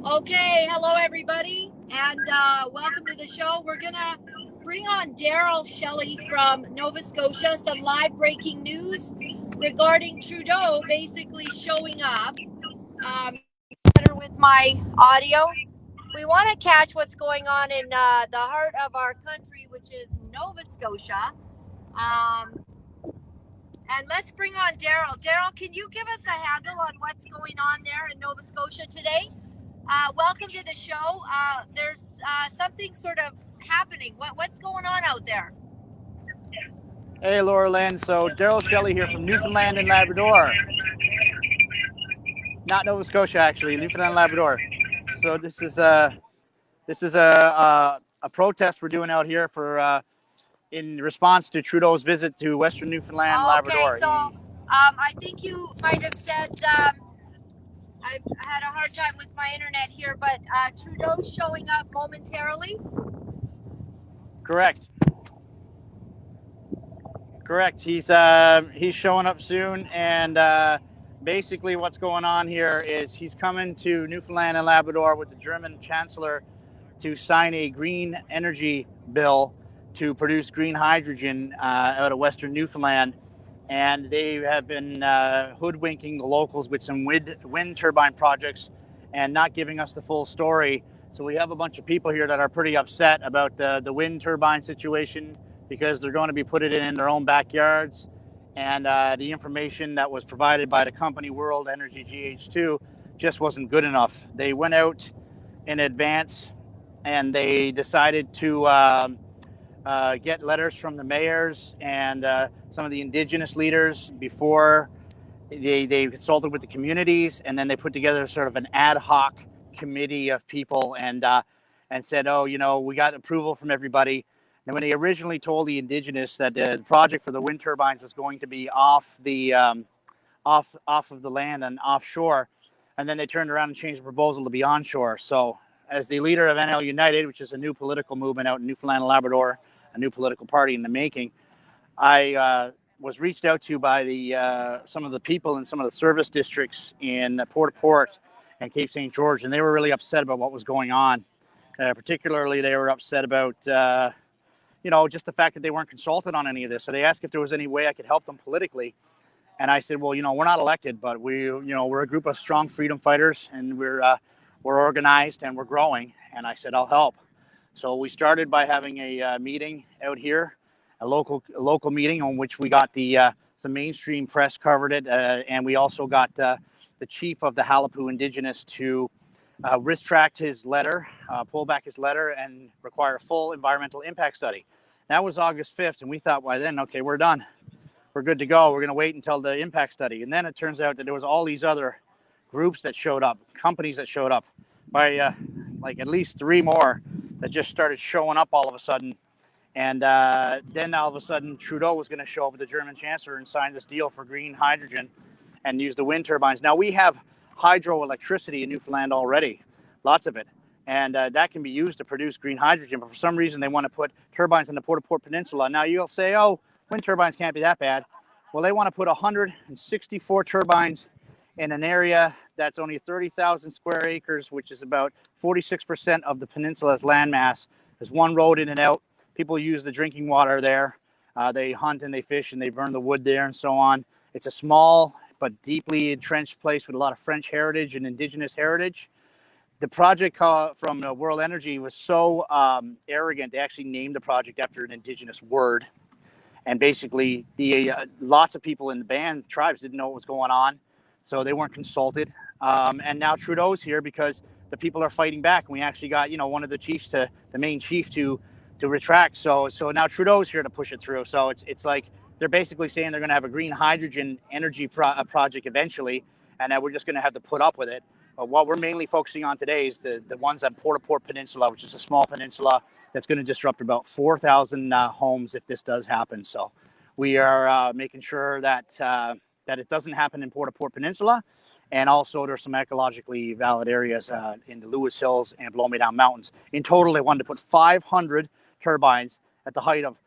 Okay, hello everybody, and welcome to the show. We're gonna bring on Darrell Shelley from Nova Scotia. Some live breaking news regarding Trudeau basically showing up. Better with my audio. We want to catch what's going on in the heart of our country, which is Nova Scotia. Um, and let's bring on Darrell. Darrell, can you give us a handle on what's going on there in Nova Scotia today? Welcome to the show. There's something sort of happening. What's going on out there? Hey, Laura-Lynn. So Darrell Shelley here from Newfoundland and Labrador. Not Nova Scotia, actually, Newfoundland and Labrador. So this is a protest we're doing out here for in response to Trudeau's visit to Western Newfoundland and Okay, Labrador. so I think you might have said I had a hard time with my internet here, but Trudeau's showing up momentarily. Correct. He's showing up soon, and basically what's going on here is he's coming to Newfoundland and Labrador with the German Chancellor to sign a green energy bill to produce green hydrogen out of Western Newfoundland. And they have been hoodwinking the locals with some wind turbine projects and not giving us the full story. So we have a bunch of people here that are pretty upset about the wind turbine situation because they're going to be putting it in their own backyards. And the information that was provided by the company World Energy GH2 just wasn't good enough. They went out in advance and they decided to get letters from the mayors and some of the indigenous leaders before they consulted with the communities, and then they put together sort of an ad hoc committee of people and said, oh, we got approval from everybody. And when they originally told the indigenous that the project for the wind turbines was going to be off of the land and offshore, and then they turned around and changed the proposal to be onshore. So as the leader of NL United, which is a new political movement out in Newfoundland and Labrador, a new political party in the making, I was reached out to by some of the people in some of the service districts in Port and Cape St. George, and they were really upset about what was going on. Particularly, they were upset about just the fact that they weren't consulted on any of this. So they asked if there was any way I could help them politically. And I said, well, we're not elected, but we're a group of strong freedom fighters, and we're organized and we're growing. And I said, I'll help. So we started by having a meeting out here, a local meeting on which we got some mainstream press covered it, and we also got the chief of the Halapu Indigenous to retract his letter, pull back his letter, and require a full environmental impact study. That was August 5th, and we thought by then, okay, we're done. We're good to go. We're going to wait until the impact study. And then it turns out that there was all these other groups that showed up, companies that showed up, by like at least 3 more that just started showing up all of a sudden. And then all of a sudden, Trudeau was going to show up with the German Chancellor and sign this deal for green hydrogen and use the wind turbines. Now, we have hydroelectricity in Newfoundland already, lots of it. And that can be used to produce green hydrogen. But for some reason, they want to put turbines in the Port Peninsula. Now, you'll say, oh, wind turbines can't be that bad. Well, they want to put 164 turbines in an area that's only 30,000 square acres, which is about 46% of the peninsula's landmass. There's one road in and out. People use the drinking water there. They hunt and they fish and they burn the wood there and so on. It's a small but deeply entrenched place with a lot of French heritage and indigenous heritage. The project from World Energy was so arrogant, they actually named the project after an indigenous word. And basically, lots of people in the band tribes didn't know what was going on, so they weren't consulted. And now Trudeau's here because the people are fighting back. And we actually got one of the chiefs, the main chief, to retract. So now Trudeau's here to push it through. So it's like they're basically saying they're going to have a green hydrogen energy project eventually, and that we're just going to have to put up with it. But what we're mainly focusing on today is the ones on Port Peninsula, which is a small peninsula that's going to disrupt about 4,000 homes if this does happen. So we are making sure that it doesn't happen in Port Peninsula. And also there's some ecologically valid areas in the Lewis Hills and Blow Me Down Mountains. In total, they wanted to put 500 turbines at the height of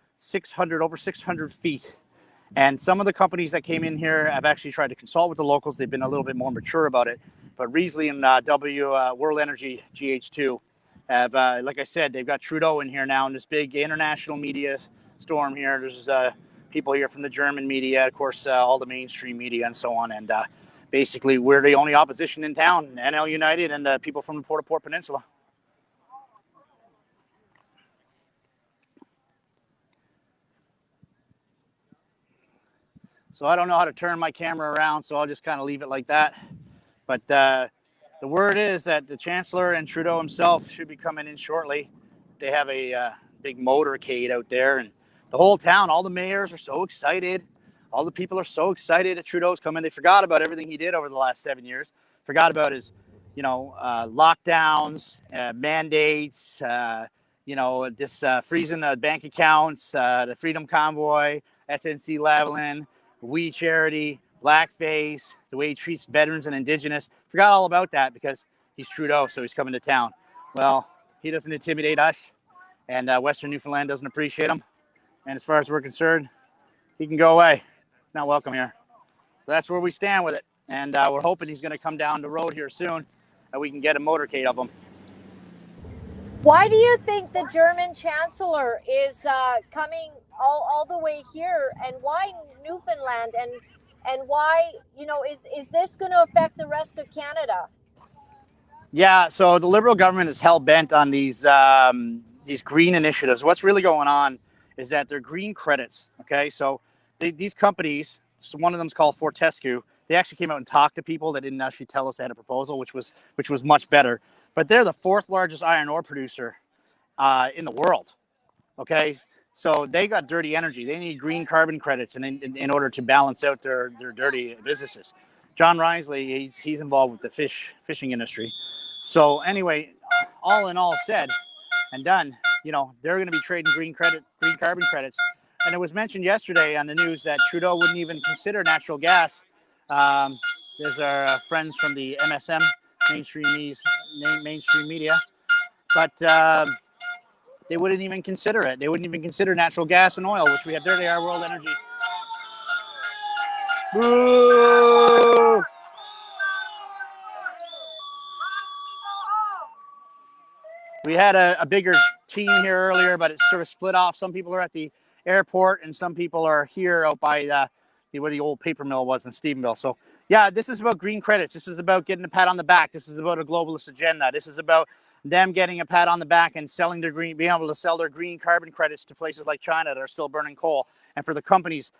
over 600 feet. And some of the companies that came in here have actually tried to consult with the locals. They've been a little bit more mature about it. But Riesling and World Energy GH2 have, like I said, they've got Trudeau in here now in this big international media storm here. There's people here from the German media, of course, all the mainstream media and so on. And basically, we're the only opposition in town, NL United and people from the Port-au-Port Peninsula. So I don't know how to turn my camera around, so I'll just kind of leave it like that. But the word is that the Chancellor and Trudeau himself should be coming in shortly. They have a big motorcade out there, and the whole town, all the mayors are so excited. All the people are so excited that Trudeau's coming. They forgot about everything he did over the last 7 years. Forgot about his, lockdowns, mandates, this freezing the bank accounts, the Freedom Convoy, SNC Lavalin, We Charity, blackface, the way he treats veterans and Indigenous. Forgot all about that because he's Trudeau, so he's coming to town. Well, he doesn't intimidate us, and Western Newfoundland doesn't appreciate him. And as far as we're concerned, he can go away. Not welcome here. So that's where we stand with it. And we're hoping he's going to come down the road here soon and we can get a motorcade of him. Why do you think the German Chancellor is coming all the way here, and why Newfoundland, and why, is this going to affect the rest of Canada? Yeah, so the Liberal government is hell-bent on these green initiatives. What's really going on is that they're green credits, okay? So these companies, so one of them is called Fortescue. They actually came out and talked to people. They didn't actually tell us they had a proposal, which was much better. But they're the fourth largest iron ore producer in the world, okay? So they got dirty energy. They need green carbon credits in order to balance out their dirty businesses. John Risley, he's involved with the fishing industry. So anyway, all in all said and done, they're going to be trading green carbon credits. And it was mentioned yesterday on the news that Trudeau wouldn't even consider natural gas. There's our friends from the MSM, mainstream media, but they wouldn't even consider it. They wouldn't even consider natural gas and oil, which we have. There they are, World Energy. Boo! We had a bigger team here earlier, but it's sort of split off. Some people are at the airport and some people are here out by where the old paper mill was in Stephenville. So yeah, this is about green credits. This is about getting a pat on the back. This is about a globalist agenda. This is about them getting a pat on the back and being able to sell their green carbon credits to places like China that are still burning coal. And for the companies,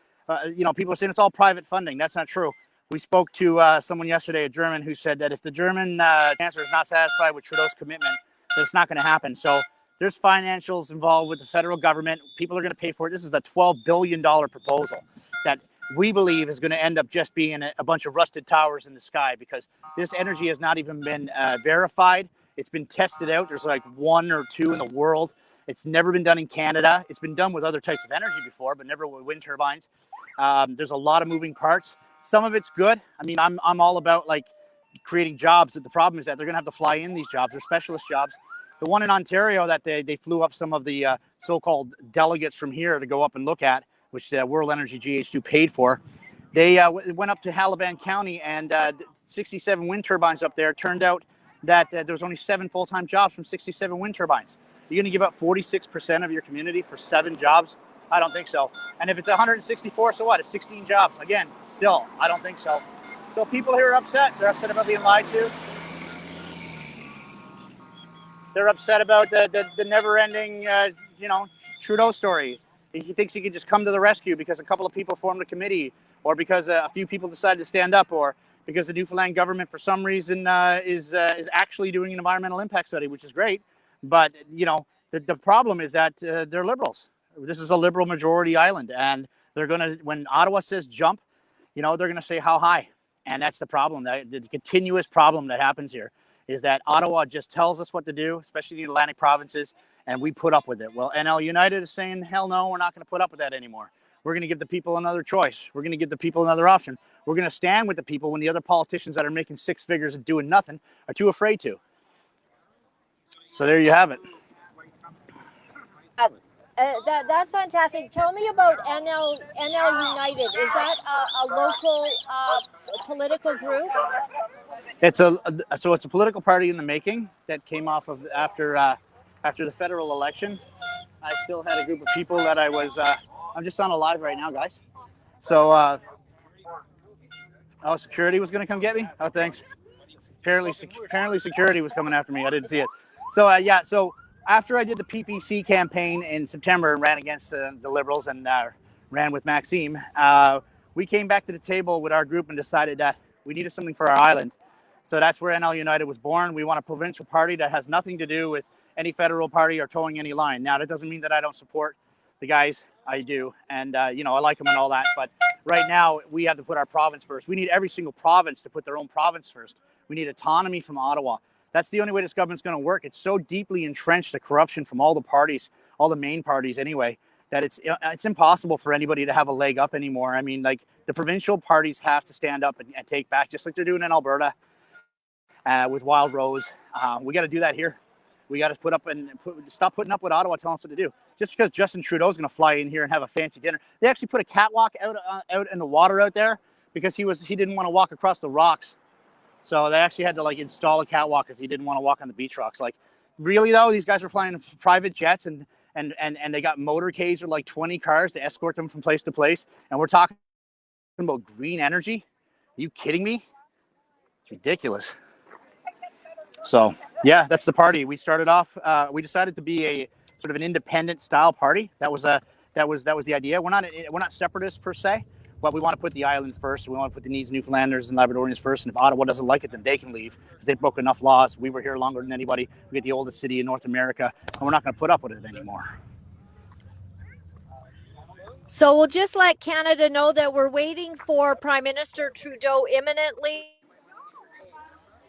people are saying it's all private funding. That's not true. We spoke to someone yesterday, a German, who said that if the German chancellor is not satisfied with Trudeau's commitment, that it's not going to happen. So there's financials involved with the federal government. People are going to pay for it. This is a $12 billion proposal that we believe is going to end up just being a bunch of rusted towers in the sky, because this energy has not even been verified. It's been tested out. There's like one or two in the world. It's never been done in Canada. It's been done with other types of energy before, but never with wind turbines. There's a lot of moving parts. Some of it's good. I mean, I'm all about like creating jobs. The problem is that they're going to have to fly in these jobs. They're specialist jobs. The one in Ontario that they flew up some of the so-called delegates from here to go up and look at, which World Energy GH2 paid for. They went up to Haliban County, and 67 wind turbines up there. Turned out that there was only 7 full-time jobs from 67 wind turbines. You're going to give up 46% of your community for 7 jobs? I don't think so. And if it's 164, so what? It's 16 jobs. Again, still, I don't think so. So people here are upset. They're upset about being lied to. They're upset about the never-ending, Trudeau story. He thinks he can just come to the rescue because a couple of people formed a committee, or because a few people decided to stand up, or because the Newfoundland government, for some reason, is actually doing an environmental impact study, which is great. But, the problem is that they're Liberals. This is a Liberal majority island, and they're going to, when Ottawa says jump, they're going to say how high. And that's the problem. The continuous problem that happens here is that Ottawa just tells us what to do, especially the Atlantic provinces, and we put up with it. Well, NL United is saying, hell no, we're not going to put up with that anymore. We're going to give the people another choice. We're going to give the people another option. We're going to stand with the people when the other politicians that are making 6 figures and doing nothing are too afraid to. So there you have it. That's fantastic. Tell me about NL United. Is that a local political group? It's it's a political party in the making that came off of after the federal election. I still had a group of people that I'm just on a live right now, guys. So security was going to come get me. Oh, thanks. Apparently security was coming after me. I didn't see it. So so after I did the PPC campaign in September and ran against the Liberals and ran with Maxime, we came back to the table with our group and decided that we needed something for our island. So that's where NL United was born. We want a provincial party that has nothing to do with any federal party or towing any line. Now, that doesn't mean that I don't support the guys. I do. And, I like them and all that. But right now, we have to put our province first. We need every single province to put their own province first. We need autonomy from Ottawa. That's the only way this government's going to work. It's so deeply entrenched, the corruption from all the parties, all the main parties anyway, that it's impossible for anybody to have a leg up anymore. I mean, like, the provincial parties have to stand up and take back, just like they're doing in Alberta with Wild Rose. We got to do that here. We got to stop putting up what Ottawa telling us what to do. Just because Justin Trudeau is going to fly in here and have a fancy dinner. They actually put a catwalk out in the water out there because he didn't want to walk across the rocks. So they actually had to install a catwalk because he didn't want to walk on the beach rocks. Like, really though, these guys were flying private jets and they got motorcades with 20 cars to escort them from place to place. And we're talking about green energy. Are you kidding me? It's ridiculous. So yeah, that's the party. We started off. We decided to be a sort of an independent style party. That was the idea. We're not separatists per se, but we want to put the island first. We want to put the needs of Newfoundlanders and Labradorians first. And if Ottawa doesn't like it, then they can leave because they broke enough laws. We were here longer than anybody. We get the oldest city in North America, and we're not going to put up with it anymore. So we'll just let Canada know that we're waiting for Prime Minister Trudeau imminently.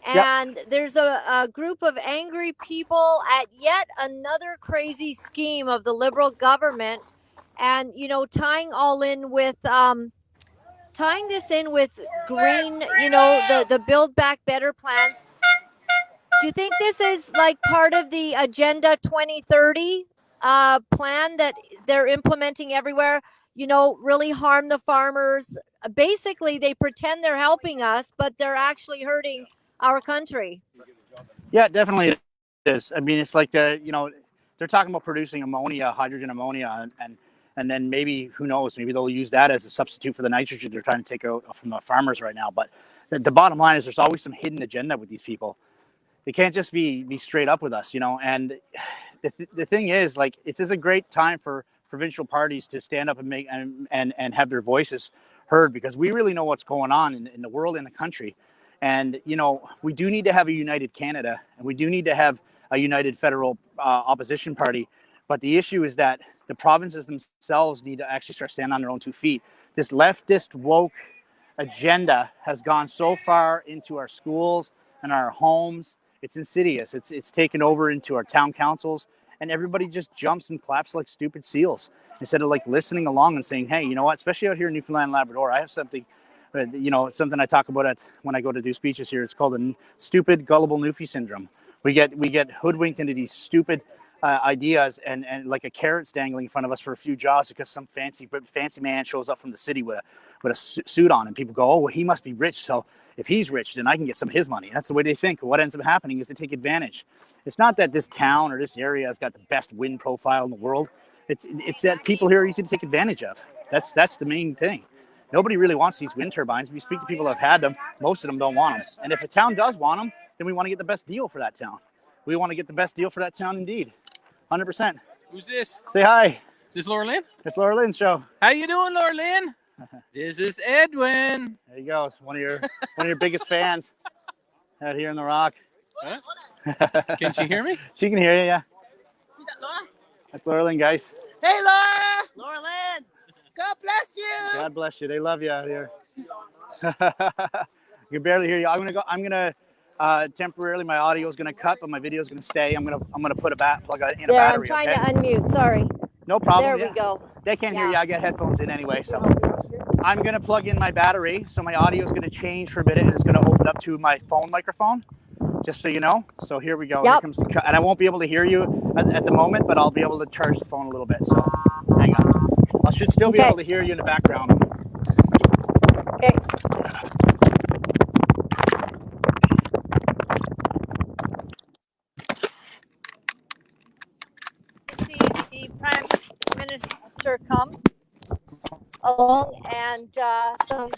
And there's a group of angry people at yet another crazy scheme of the Liberal government. And, tying this in with green, the Build Back Better plans. Do you think this is part of the Agenda 2030 plan that they're implementing everywhere? Really harm the farmers. Basically, they pretend they're helping us, but they're actually hurting our country. Yeah, definitely it is. I mean, it's like they're talking about producing hydrogen ammonia, and then maybe, who knows, maybe they'll use that as a substitute for the nitrogen they're trying to take out from the farmers right now. But the bottom line is there's always some hidden agenda with these people. They can't just be straight up with us, And the thing is, it is a great time for provincial parties to stand up and make and have their voices heard, because we really know what's going on in the world, in the country. And, we do need to have a united Canada, and we do need to have a united federal opposition party. But the issue is that the provinces themselves need to actually start standing on their own 2 feet. This leftist woke agenda has gone so far into our schools and our homes. It's insidious. It's taken over into our town councils, and everybody just jumps and claps like stupid seals instead of listening along and saying, hey, you know what, especially out here in Newfoundland and Labrador, I have something. It's something I talk about when I go to do speeches here. It's called the stupid, gullible Newfie syndrome. We get hoodwinked into these stupid ideas and like a carrot's dangling in front of us for a few jobs because some fancy man shows up from the city with a suit on, and people go, oh, well, he must be rich, so if he's rich, then I can get some of his money. That's the way they think. What ends up happening is they take advantage. It's not that this town or this area has got the best wind profile in the world. It's that people here are easy to take advantage of. That's the main thing. Nobody really wants these wind turbines. If you speak to people that have had them, most of them don't want them. And if a town does want them, then we want to get the best deal for that town. We want to get the best deal for that town indeed. 100%. Who's this? Say hi. This is Laura-Lynn? It's Laura-Lynn's show. How you doing, Laura-Lynn? This is Edwin. There you go. It's one of your biggest fans out here in the Rock. Huh? Can she hear me? She can hear you, yeah. Laura? That's Laura-Lynn, guys. Hey, Laura! Laura-Lynn! God bless you! God bless you. They love you out here. You can barely hear you. I'm gonna temporarily, my audio is gonna cut, but my video is gonna stay. I'm gonna put plug in a There, battery. I'm trying okay? to unmute. Sorry. No problem. There yeah. we go. They can't hear you. I got headphones in anyway, so I'm gonna plug in my battery, so my audio is gonna change for a minute, and it's gonna open up to my phone microphone, just so you know. So here we go. Yep. Here comes and I won't be able to hear you at the moment, but I'll be able to charge the phone a little bit. So hang on. I should still be able to hear you in the background. Okay. along, and some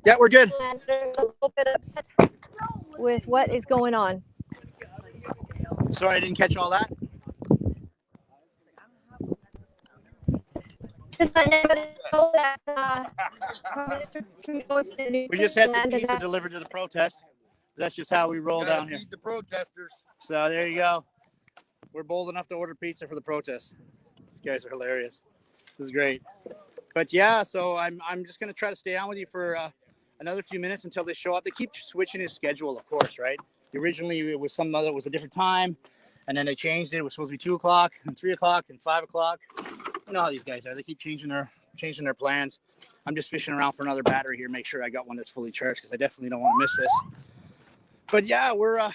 Yeah, we're good. Newfoundlanders a little bit upset with what is going on. Sorry, I didn't catch all that. Just let everybody know that Prime Minister Trudeau We just had some Newfoundland pizza has delivered to the protest. That's just how we roll down here. Feed the protesters. So there you go. We're bold enough to order pizza for the protest. These guys are hilarious. This is great. But yeah, so I'm just gonna try to stay on with you for another few minutes until they show up. They keep switching his schedule, of course, right? Originally it was it was a different time, and then they changed it. It was supposed to be 2 o'clock and 3 o'clock and 5 o'clock. You know how these guys are. They keep changing their plans. I'm just fishing around for another battery here, make sure I got one that's fully charged, because I definitely don't want to miss this. But yeah, we're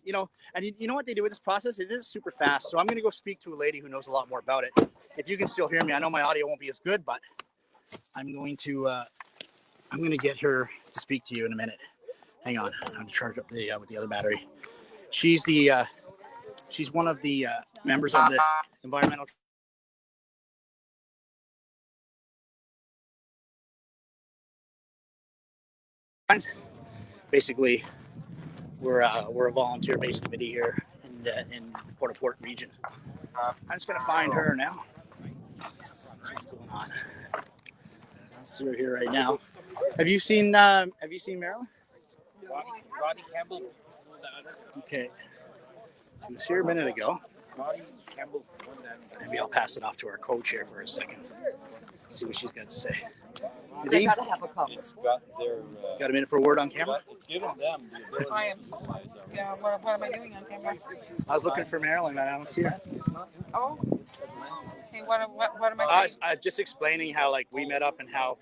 you know, and you know what they do with this process? It is super fast. So I'm going to go speak to a lady who knows a lot more about it. If you can still hear me, I know my audio won't be as good, but I'm going to get her to speak to you in a minute. Hang on, I'm going to charge up the with the other battery. She's one of the members of the environmental. Basically, we're a volunteer-based committee here in Port-au-Port region. I'm just gonna find her now. What's going on? I'll see her here right now. Have you seen Marilyn? Roddy Campbell. Okay. She was here a minute ago. Maybe I'll pass it off to our co-chair for a second. See what she's got to say. They gotta have a cup. It's got their. Got a minute for a word on camera? It's given them the ability. I am. Yeah. What am I doing on camera? I was looking for Marilyn, but I don't see her. Oh. Hey, what am I saying? Just explaining how like we met up and how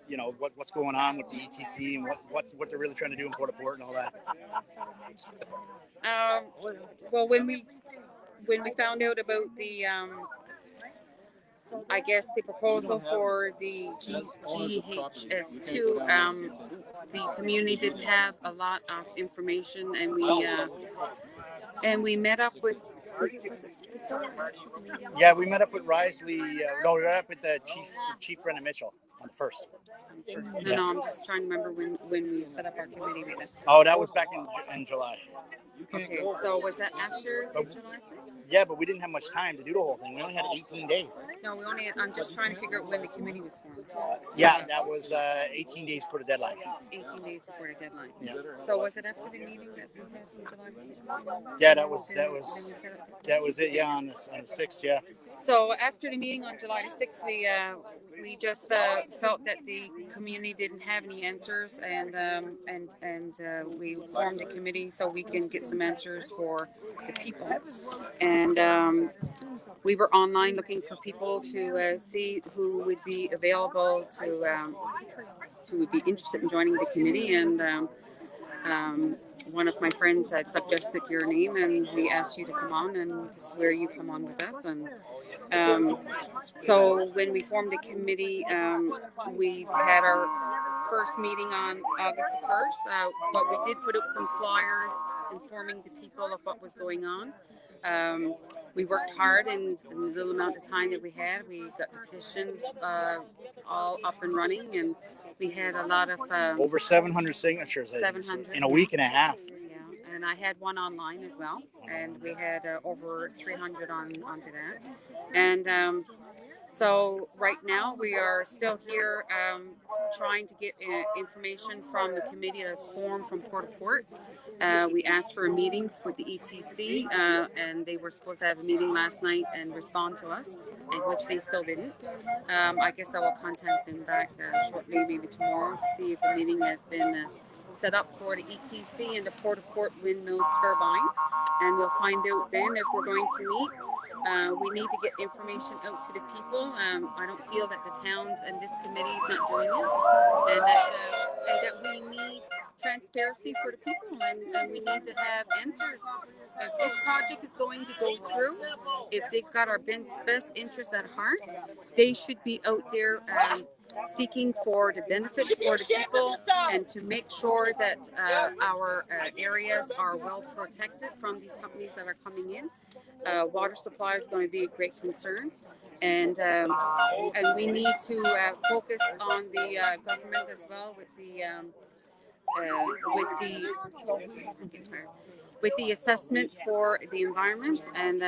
you know what's going on with the ETC and what they're really trying to do in Port-au-Port and all that. Well, when we found out about the I guess the proposal for the GHS2, the community didn't have a lot of information, and we met up with. Yeah, we met up with Risley. No, we met up with the Chief Brennan Mitchell on the first. No, I'm just trying to remember when we set up our committee with it. Oh, that was back in July. Okay, so was that after the July 6th? Yeah, but we didn't have much time to do the whole thing. We only had 18 days. No, I'm just trying to figure out when the committee was formed. Yeah, that was 18 days for the deadline. 18 days before the deadline. Yeah. So was it after the meeting that we had on July 6th? Yeah, that was it. Yeah, on the 6th. Yeah. So after the meeting on July 6th, we just felt that the community didn't have any answers, and we formed a committee so we can get some answers for the people. And we were online looking for people to see who would be available to be interested in joining the committee. And one of my friends had suggested your name, and we asked you to come on, and this is where you come on with us. And so when we formed the committee, we had our first meeting on August the 1st, but we did put out some flyers informing the people of what was going on. We worked hard in the little amount of time that we had. We got the petitions all up and running, and we had a lot of over 700 signatures 700 in a week and a half. Yeah, and I had one online as well, and we had over 300 onto that. And so right now we are still here trying to get information from the committee that's formed from Port-au-Port. We asked for a meeting with the ETC, and they were supposed to have a meeting last night and respond to us, and which they still didn't. I guess I will contact them back shortly, maybe tomorrow, to see if a meeting has been set up for the ETC and the Port-au-Port windmills turbine, and we'll find out then if we're going to meet. We need to get information out to the people. I don't feel that the towns and this committee is not doing it, and that we need transparency for the people, and we need to have answers. If this project is going to go through, if they've got our best interests at heart, they should be out there seeking for the benefits for the people and to make sure that our areas are well protected from these companies that are coming in. Water supply is going to be a great concern, and we need to focus on the government as well with the with the assessment for the environment, and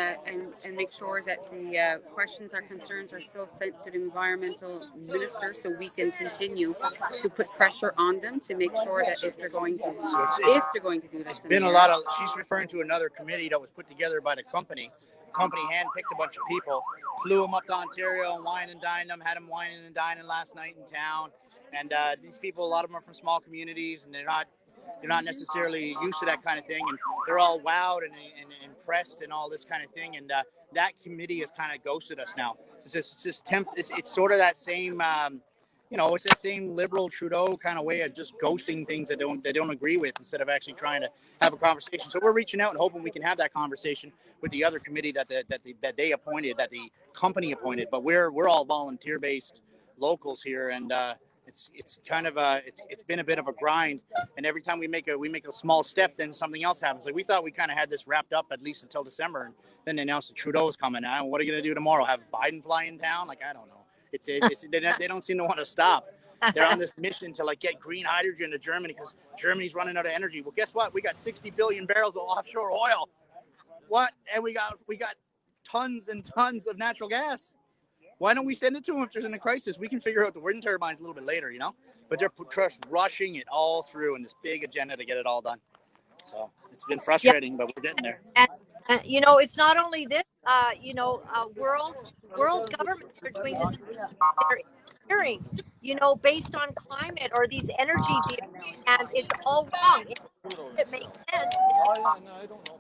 make sure that the questions or concerns are still sent to the environmental minister, so we can continue to put pressure on them to make sure that if they're going to do this. It's been a lot of. She's referring to another committee that was put together by the company. The company handpicked a bunch of people, flew them up to Ontario and wine and dined them, had them wining and dining last night in town. And these people, a lot of them are from small communities, and they're not necessarily used to that kind of thing, and they're all wowed and impressed and all this kind of thing. And that committee has kind of ghosted us now. It's sort of that same, it's the same liberal Trudeau kind of way of just ghosting things that they don't agree with, instead of actually trying to have a conversation. So we're reaching out and hoping we can have that conversation with the other committee that they appointed, that the company appointed. But we're all volunteer based locals here, and it's kind of it's been a bit of a grind, and every time we make a small step, then something else happens. Like, we thought we kind of had this wrapped up at least until December, and then they announced that Trudeau's coming out. What are you going to do tomorrow? Have Biden fly in town? Like, I don't know. They don't seem to want to stop. They're on this mission to get green hydrogen to Germany because Germany's running out of energy. Well, guess what? We got 60 billion barrels of offshore oil. What? And we got tons and tons of natural gas. Why don't we send it to them if there's in a crisis? We can figure out the wind turbines a little bit later, But they're just rushing it all through in this big agenda to get it all done. So it's been frustrating, but we're getting there. And it's not only this. World governments are doing this. They're hearing, based on climate or these energy deals, and it's all wrong. It makes sense.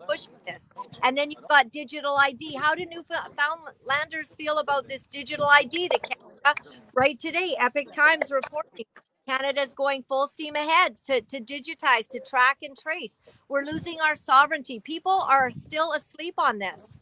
Pushing this, and then you've got digital ID. How do Newfoundlanders feel about this digital ID that Canada, right today, Epic Times reporting, Canada's going full steam ahead to digitize, to track and trace. We're losing our sovereignty. People are still asleep on this.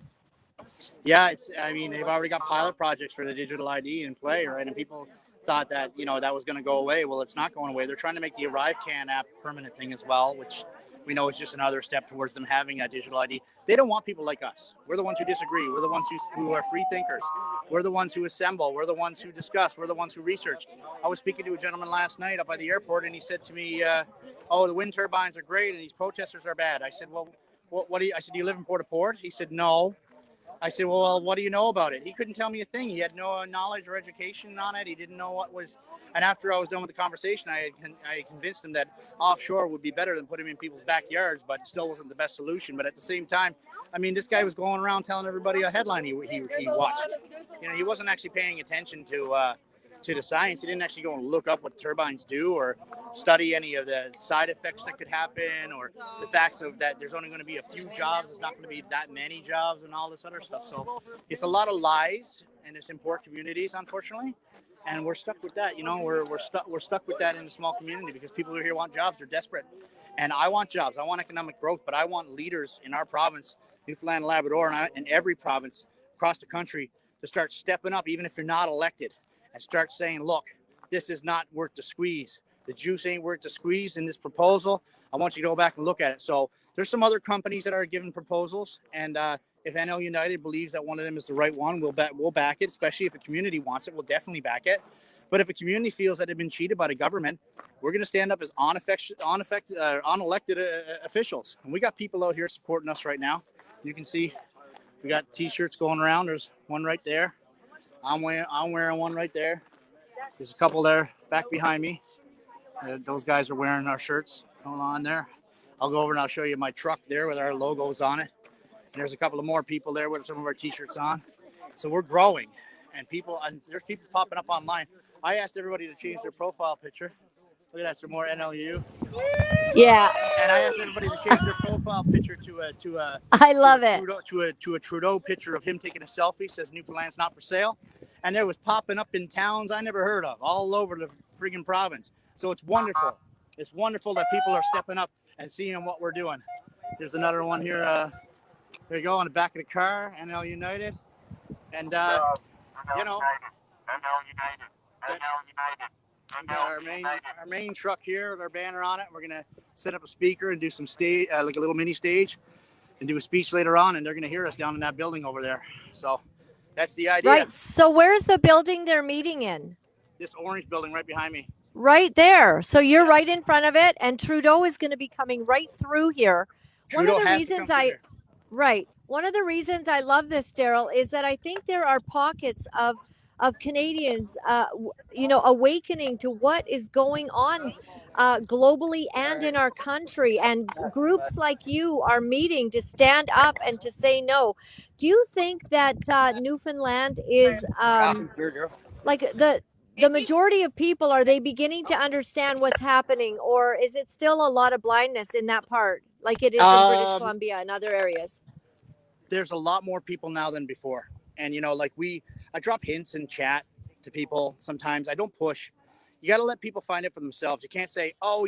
Yeah, they've already got pilot projects for the digital ID in play, right? And people thought that, that was going to go away. Well, it's not going away. They're trying to make the ArriveCan app permanent thing as well, which we know is just another step towards them having a digital ID. They don't want people like us. We're the ones who disagree. We're the ones who are free thinkers. We're the ones who assemble. We're the ones who discuss. We're the ones who research. I was speaking to a gentleman last night up by the airport, and he said to me, the wind turbines are great and these protesters are bad. I said, well, do you live in Port-au-Port? He said, no. I said, well, what do you know about it? He couldn't tell me a thing. He had no knowledge or education on it. He didn't know what was. And after I was done with the conversation, I convinced him that offshore would be better than putting them in people's backyards, but still wasn't the best solution. But at the same time, this guy was going around telling everybody a headline he watched. He wasn't actually paying attention to the science. He didn't actually go and look up what turbines do or study any of the side effects that could happen, or the facts of that there's only going to be a few jobs. It's not going to be that many jobs and all this other stuff. So it's a lot of lies, and it's in poor communities, unfortunately. And we're stuck with that. We're stuck with that in the small community because people who are here want jobs. They're desperate. And I want jobs. I want economic growth, but I want leaders in our province, Newfoundland and Labrador, and every province across the country to start stepping up, even if you're not elected, and start saying, look, this is not worth the squeeze. The juice ain't worth the squeeze in this proposal. I want you to go back and look at it. So there's some other companies that are giving proposals, and if NL United believes that one of them is the right one, we'll back it, especially if a community wants it. We'll definitely back it. But if a community feels that they've been cheated by the government, we're going to stand up as unelected officials. And we got people out here supporting us right now. You can see we got T-shirts going around. There's one right there. I'm wearing one right there. There's a couple there back behind me. Those guys are wearing our shirts going on there. I'll go over and I'll show you my truck there with our logos on it. And there's a couple of more people there with some of our T-shirts on. So we're growing, and there's people popping up online. I asked everybody to change their profile picture. Look at that, some more NLU. Yeah. And I asked everybody to change their profile picture to a Trudeau picture of him taking a selfie. Says Newfoundland's not for sale. And there was popping up in towns I never heard of, all over the friggin' province. So it's wonderful. It's wonderful that people are stepping up and seeing what we're doing. There's another one here. There you go, on the back of the car, NL United. And, NL United. We got our main truck here with our banner on it. We're gonna set up a speaker and do some stage, like a little mini stage, and do a speech later on. And they're gonna hear us down in that building over there. So that's the idea. Right. So where's the building they're meeting in? This orange building right behind me. Right there. So you're right in front of it, and Trudeau is going to be coming right through here. Trudeau One of the has to come reasons through here. Right. One of the reasons I love this, Darrell, is that I think there are pockets of Canadians, awakening to what is going on globally and in our country. And groups like you are meeting to stand up and to say no. Do you think that Newfoundland is like the majority of people, are they beginning to understand what's happening, or is it still a lot of blindness in that part, like it is in British Columbia and other areas? There's a lot more people now than before. And, I drop hints in chat to people sometimes. I don't push. You got to let people find it for themselves. You can't say, oh,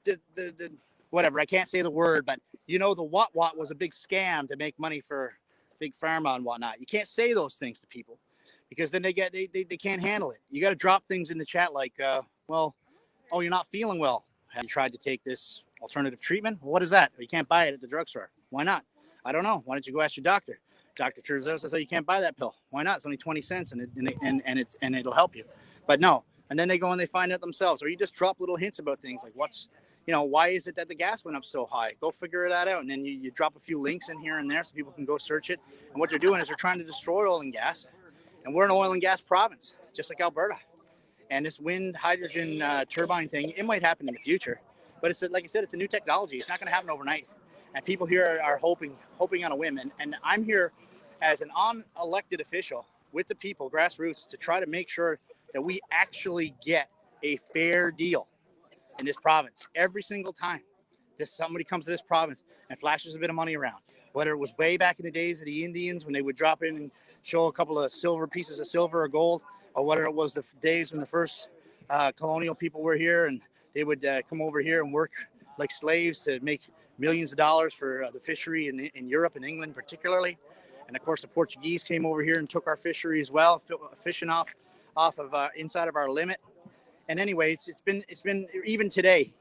the whatever. I can't say the word, but, the what was a big scam to make money for big pharma and whatnot. You can't say those things to people because then they can't handle it. You got to drop things in the chat like, you're not feeling well. Have you tried to take this alternative treatment? Well, what is that? You can't buy it at the drugstore. Why not? I don't know. Why don't you go ask your doctor? Dr. Trudeau says, you can't buy that pill. Why not? It's only 20 cents and it'll help you. But no. And then they go and they find out themselves. Or you just drop little hints about things like why is it that the gas went up so high? Go figure that out. And then you drop a few links in here and there so people can go search it. And what they're doing is they're trying to destroy oil and gas. And we're an oil and gas province, just like Alberta. And this wind hydrogen turbine thing, it might happen in the future. But it's like I said, it's a new technology. It's not going to happen overnight. And people here are hoping on a whim. And I'm here as an unelected official with the people, grassroots, to try to make sure that we actually get a fair deal in this province. Every single time somebody comes to this province and flashes a bit of money around, whether it was way back in the days of the Indians when they would drop in and show a couple of pieces of silver or gold, or whether it was the days when the first colonial people were here and they would come over here and work like slaves to make millions of dollars for the fishery in Europe and England particularly. And of course the Portuguese came over here and took our fishery as well, fishing off of inside of our limit. And anyway, it's been even today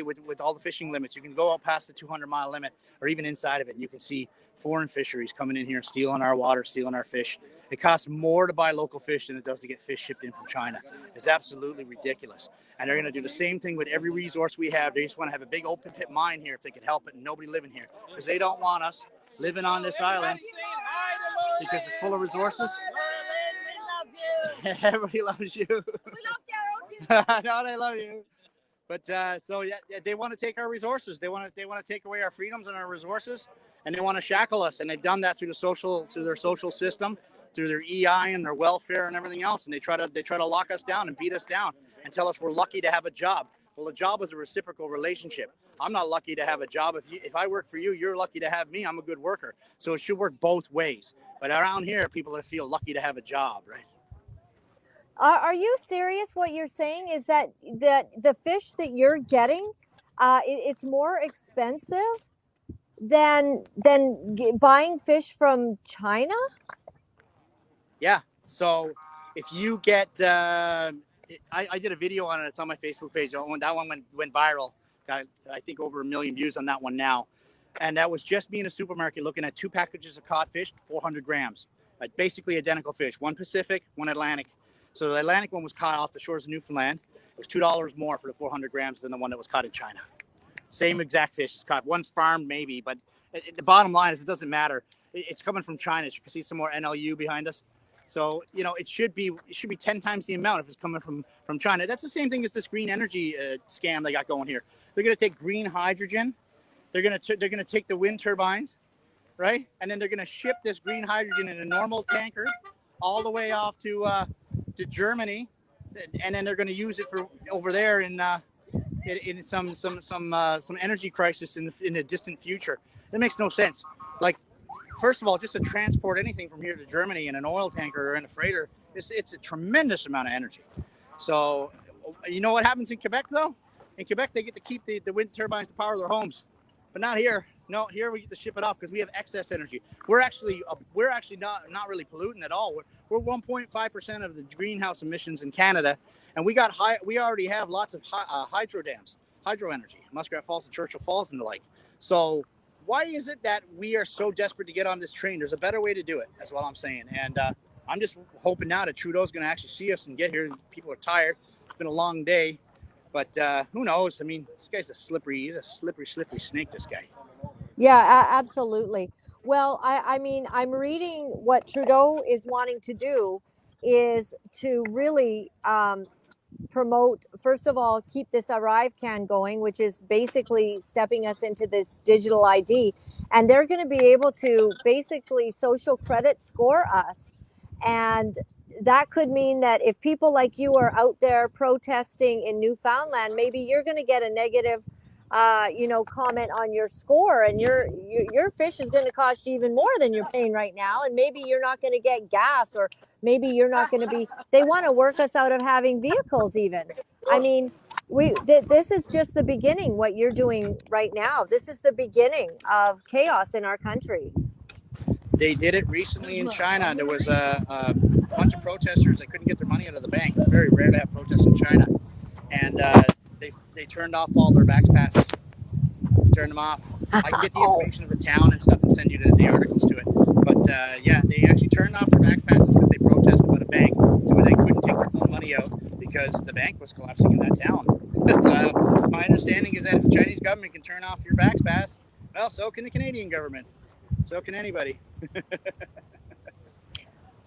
with all the fishing limits, you can go out past the 200-mile limit or even inside of it, and you can see foreign fisheries coming in here, stealing our water, stealing our fish. It costs more to buy local fish than it does to get fish shipped in from China. It's absolutely ridiculous. And they're going to do the same thing with every resource we have. They just want to have a big open pit mine here if they could help it, and nobody living here because they don't want us living on this island because it's full of resources. Everybody loves you. We love Darrell too. No, they love you. But they want to take our resources. They want to take away our freedoms and our resources, and they want to shackle us. And they've done that through their social system, through their EI and their welfare and everything else. And they try to lock us down and beat us down and tell us we're lucky to have a job. Well, a job is a reciprocal relationship. I'm not lucky to have a job. If I work for you, you're lucky to have me. I'm a good worker. So it should work both ways. But around here, people feel lucky to have a job, right? Are you serious? What you're saying is that the fish that you're getting, it's more expensive than buying fish from China? Yeah. So if you get, I did a video on it. It's on my Facebook page. That one went viral. Got, I think, over 1 million views on that one now. And that was just me in a supermarket looking at 2 packages of cod fish, 400 grams. Basically identical fish, one Pacific, one Atlantic. So the Atlantic one was caught off the shores of Newfoundland. It was $2 more for the 400 grams than the one that was caught in China. Same exact fish is caught. One's farmed maybe, but the bottom line is it doesn't matter. It's coming from China. You can see some more NLU behind us. So, it should be 10 times the amount if it's coming from China. That's the same thing as this green energy scam they got going here. They're going to take green hydrogen. They're going to take the wind turbines, right? And then they're going to ship this green hydrogen in a normal tanker all the way off to Germany, and then they're going to use it for over there in some energy crisis in the distant future. That makes no sense. Like, first of all, just to transport anything from here to Germany in an oil tanker or in a freighter, it's a tremendous amount of energy. So, you know what happens in Quebec though? In Quebec, they get to keep the wind turbines to power their homes, but not here. No, here we get to ship it off because we have excess energy. We're actually not really polluting at all. We're 1.5% of the greenhouse emissions in Canada, and we already have lots of hydro dams, hydro energy, Muskrat Falls and Churchill Falls and the like. So why is it that we are so desperate to get on this train? There's a better way to do it. That's what I'm saying. And I'm just hoping now that Trudeau's going to actually see us and get here. People are tired. It's been a long day, but who knows? I mean, this guy's he's a slippery snake, this guy. Yeah, absolutely. Well, I mean, I'm reading what Trudeau is wanting to do is to really promote, first of all, keep this ArriveCAN going, which is basically stepping us into this digital ID. And they're going to be able to basically social credit score us. And that could mean that if people like you are out there protesting in Newfoundland, maybe you're going to get a negative comment on your score, and your fish is going to cost you even more than you're paying right now, and maybe you're not going to get gas, or maybe you're not going to be. They want to work us out of having vehicles even. I mean, this is just the beginning. What you're doing right now, this is the beginning of chaos in our country. They did it recently in China. There was a bunch of protesters that couldn't get their money out of the bank. It's very rare to have protests in China, and they turned off all their vax passes. Turned them off. I can get the information of the town and stuff and send you the articles to it. But they actually turned off their vax passes because they protested about a bank to where they couldn't take their own money out because the bank was collapsing in that town. So my understanding is that if the Chinese government can turn off your vax pass, well, so can the Canadian government. So can anybody.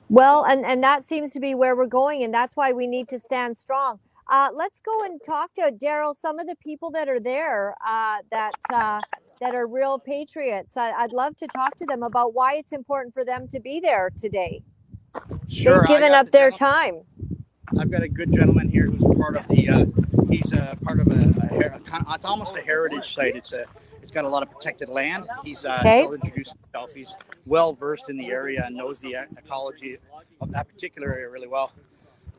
Well, and that seems to be where we're going, and that's why we need to stand strong. Let's go and talk to Darrell, some of the people that are there that are real patriots. I'd love to talk to them about why it's important for them to be there today. Sure, they've given up their time. I've got a good gentleman here who's part of the. He's part of it's almost a heritage site. It's got a lot of protected land. He'll introduce himself. He's well versed in the area and knows the ecology of that particular area really well.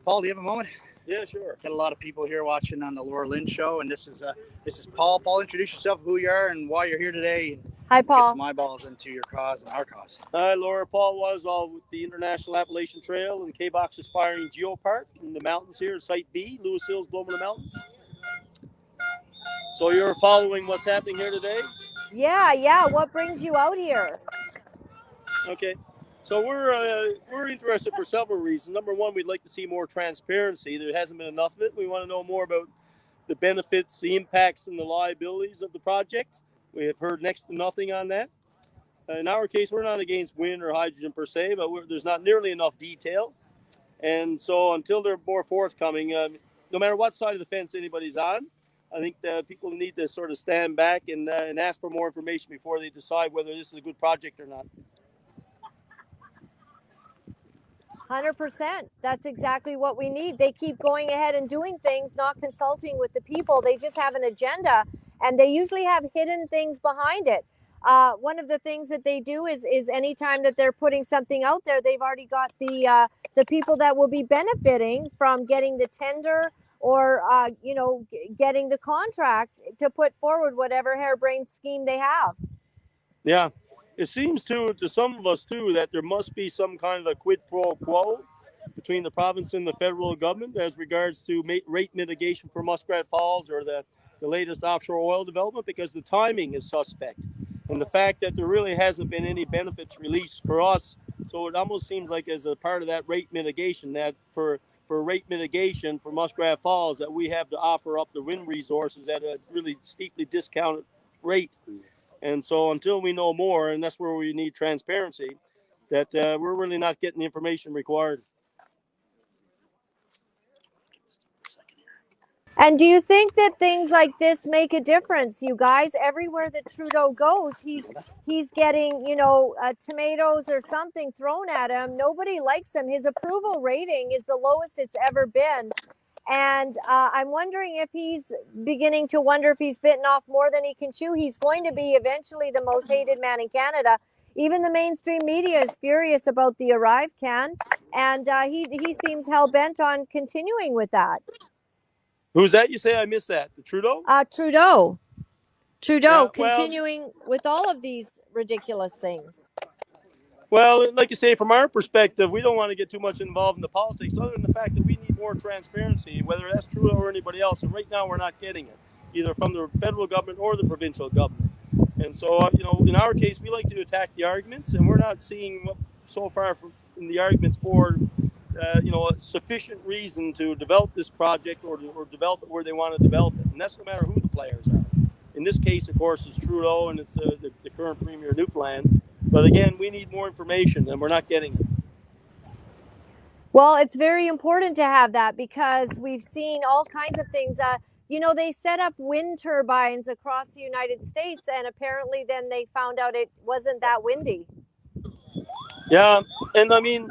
Paul, do you have a moment? Yeah, sure. Got a lot of people here watching on the Laura-Lynn show, and this is Paul. Paul, introduce yourself, who you are, and why you're here today. Hi, Paul. Get some eyeballs into your cause and our cause. Hi, Laura. Paul was all with the International Appalachian Trail and K-Box Aspiring Geopark in the mountains here, Site B, Lewis Hills, Blowman Mountains. So you're following what's happening here today? Yeah. What brings you out here? Okay. So we're interested for several reasons. Number one, we'd like to see more transparency. There hasn't been enough of it. We want to know more about the benefits, the impacts, and the liabilities of the project. We have heard next to nothing on that. In our case, we're not against wind or hydrogen per se, but there's not nearly enough detail. And so until they're more forthcoming, no matter what side of the fence anybody's on, I think that people need to sort of stand back and ask for more information before they decide whether this is a good project or not. 100%. That's exactly what we need. They keep going ahead and doing things, not consulting with the people. They just have an agenda, and they usually have hidden things behind it. One of the things that they do is anytime that they're putting something out there, they've already got the people that will be benefiting from getting the tender or getting the contract to put forward whatever harebrained scheme they have. Yeah. It seems to some of us, too, that there must be some kind of a quid pro quo between the province and the federal government as regards to rate mitigation for Muskrat Falls or the latest offshore oil development, because the timing is suspect. And the fact that there really hasn't been any benefits released for us, so it almost seems like as a part of that rate mitigation, that for rate mitigation for Muskrat Falls, that we have to offer up the wind resources at a really steeply discounted rate. And so until we know more, and that's where we need transparency, that we're really not getting the information required. And do you think that things like this make a difference, you guys? Everywhere that Trudeau goes, he's getting, tomatoes or something thrown at him. Nobody likes him. His approval rating is the lowest it's ever been. And I'm wondering if he's beginning to wonder if he's bitten off more than he can chew. He's going to be eventually the most hated man in Canada. Even the mainstream media is furious about the ArriveCAN, and he seems hell-bent on continuing with that. Who's that? You say? I missed that. The Trudeau? Trudeau. Trudeau Yeah, well, continuing with all of these ridiculous things. well, like you say, from our perspective, we don't want to get too much involved in the politics, other than the fact that we need more transparency, whether that's Trudeau or anybody else. And right now, we're not getting it, either from the federal government or the provincial government. And so, in our case, we like to attack the arguments, and we're not seeing so far in the arguments for, a sufficient reason to develop this project or develop it where they want to develop it. And that's no matter who the players are. In this case, of course, it's Trudeau and it's the current Premier of Newfoundland. But again, we need more information, and we're not getting it. Well, it's very important to have that because we've seen all kinds of things. They set up wind turbines across the United States, and apparently then they found out it wasn't that windy. Yeah, and I mean,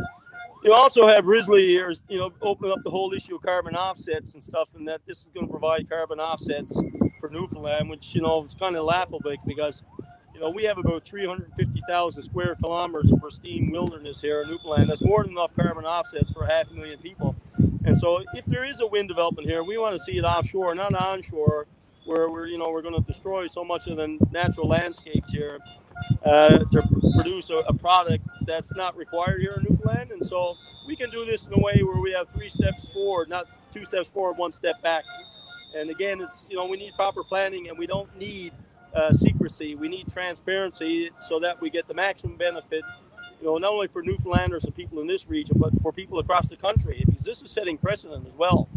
you also have Risley here, opening up the whole issue of carbon offsets and stuff, and that this is going to provide carbon offsets for Newfoundland, which, is kind of laughable because, we have about 350,000 square kilometers of pristine wilderness here in Newfoundland. That's more than enough carbon offsets for 500,000 people. And so if there is a wind development here, we want to see it offshore, not onshore, where we're going to destroy so much of the natural landscapes here to produce a product that's not required here in Newfoundland. And so we can do this in a way where we have 3 steps forward, not 2 steps forward, 1 step back. And again, it's, we need proper planning, and we don't need secrecy. We need transparency so that we get the maximum benefit, not only for Newfoundlanders and people in this region, but for people across the country, because this is setting precedent as well,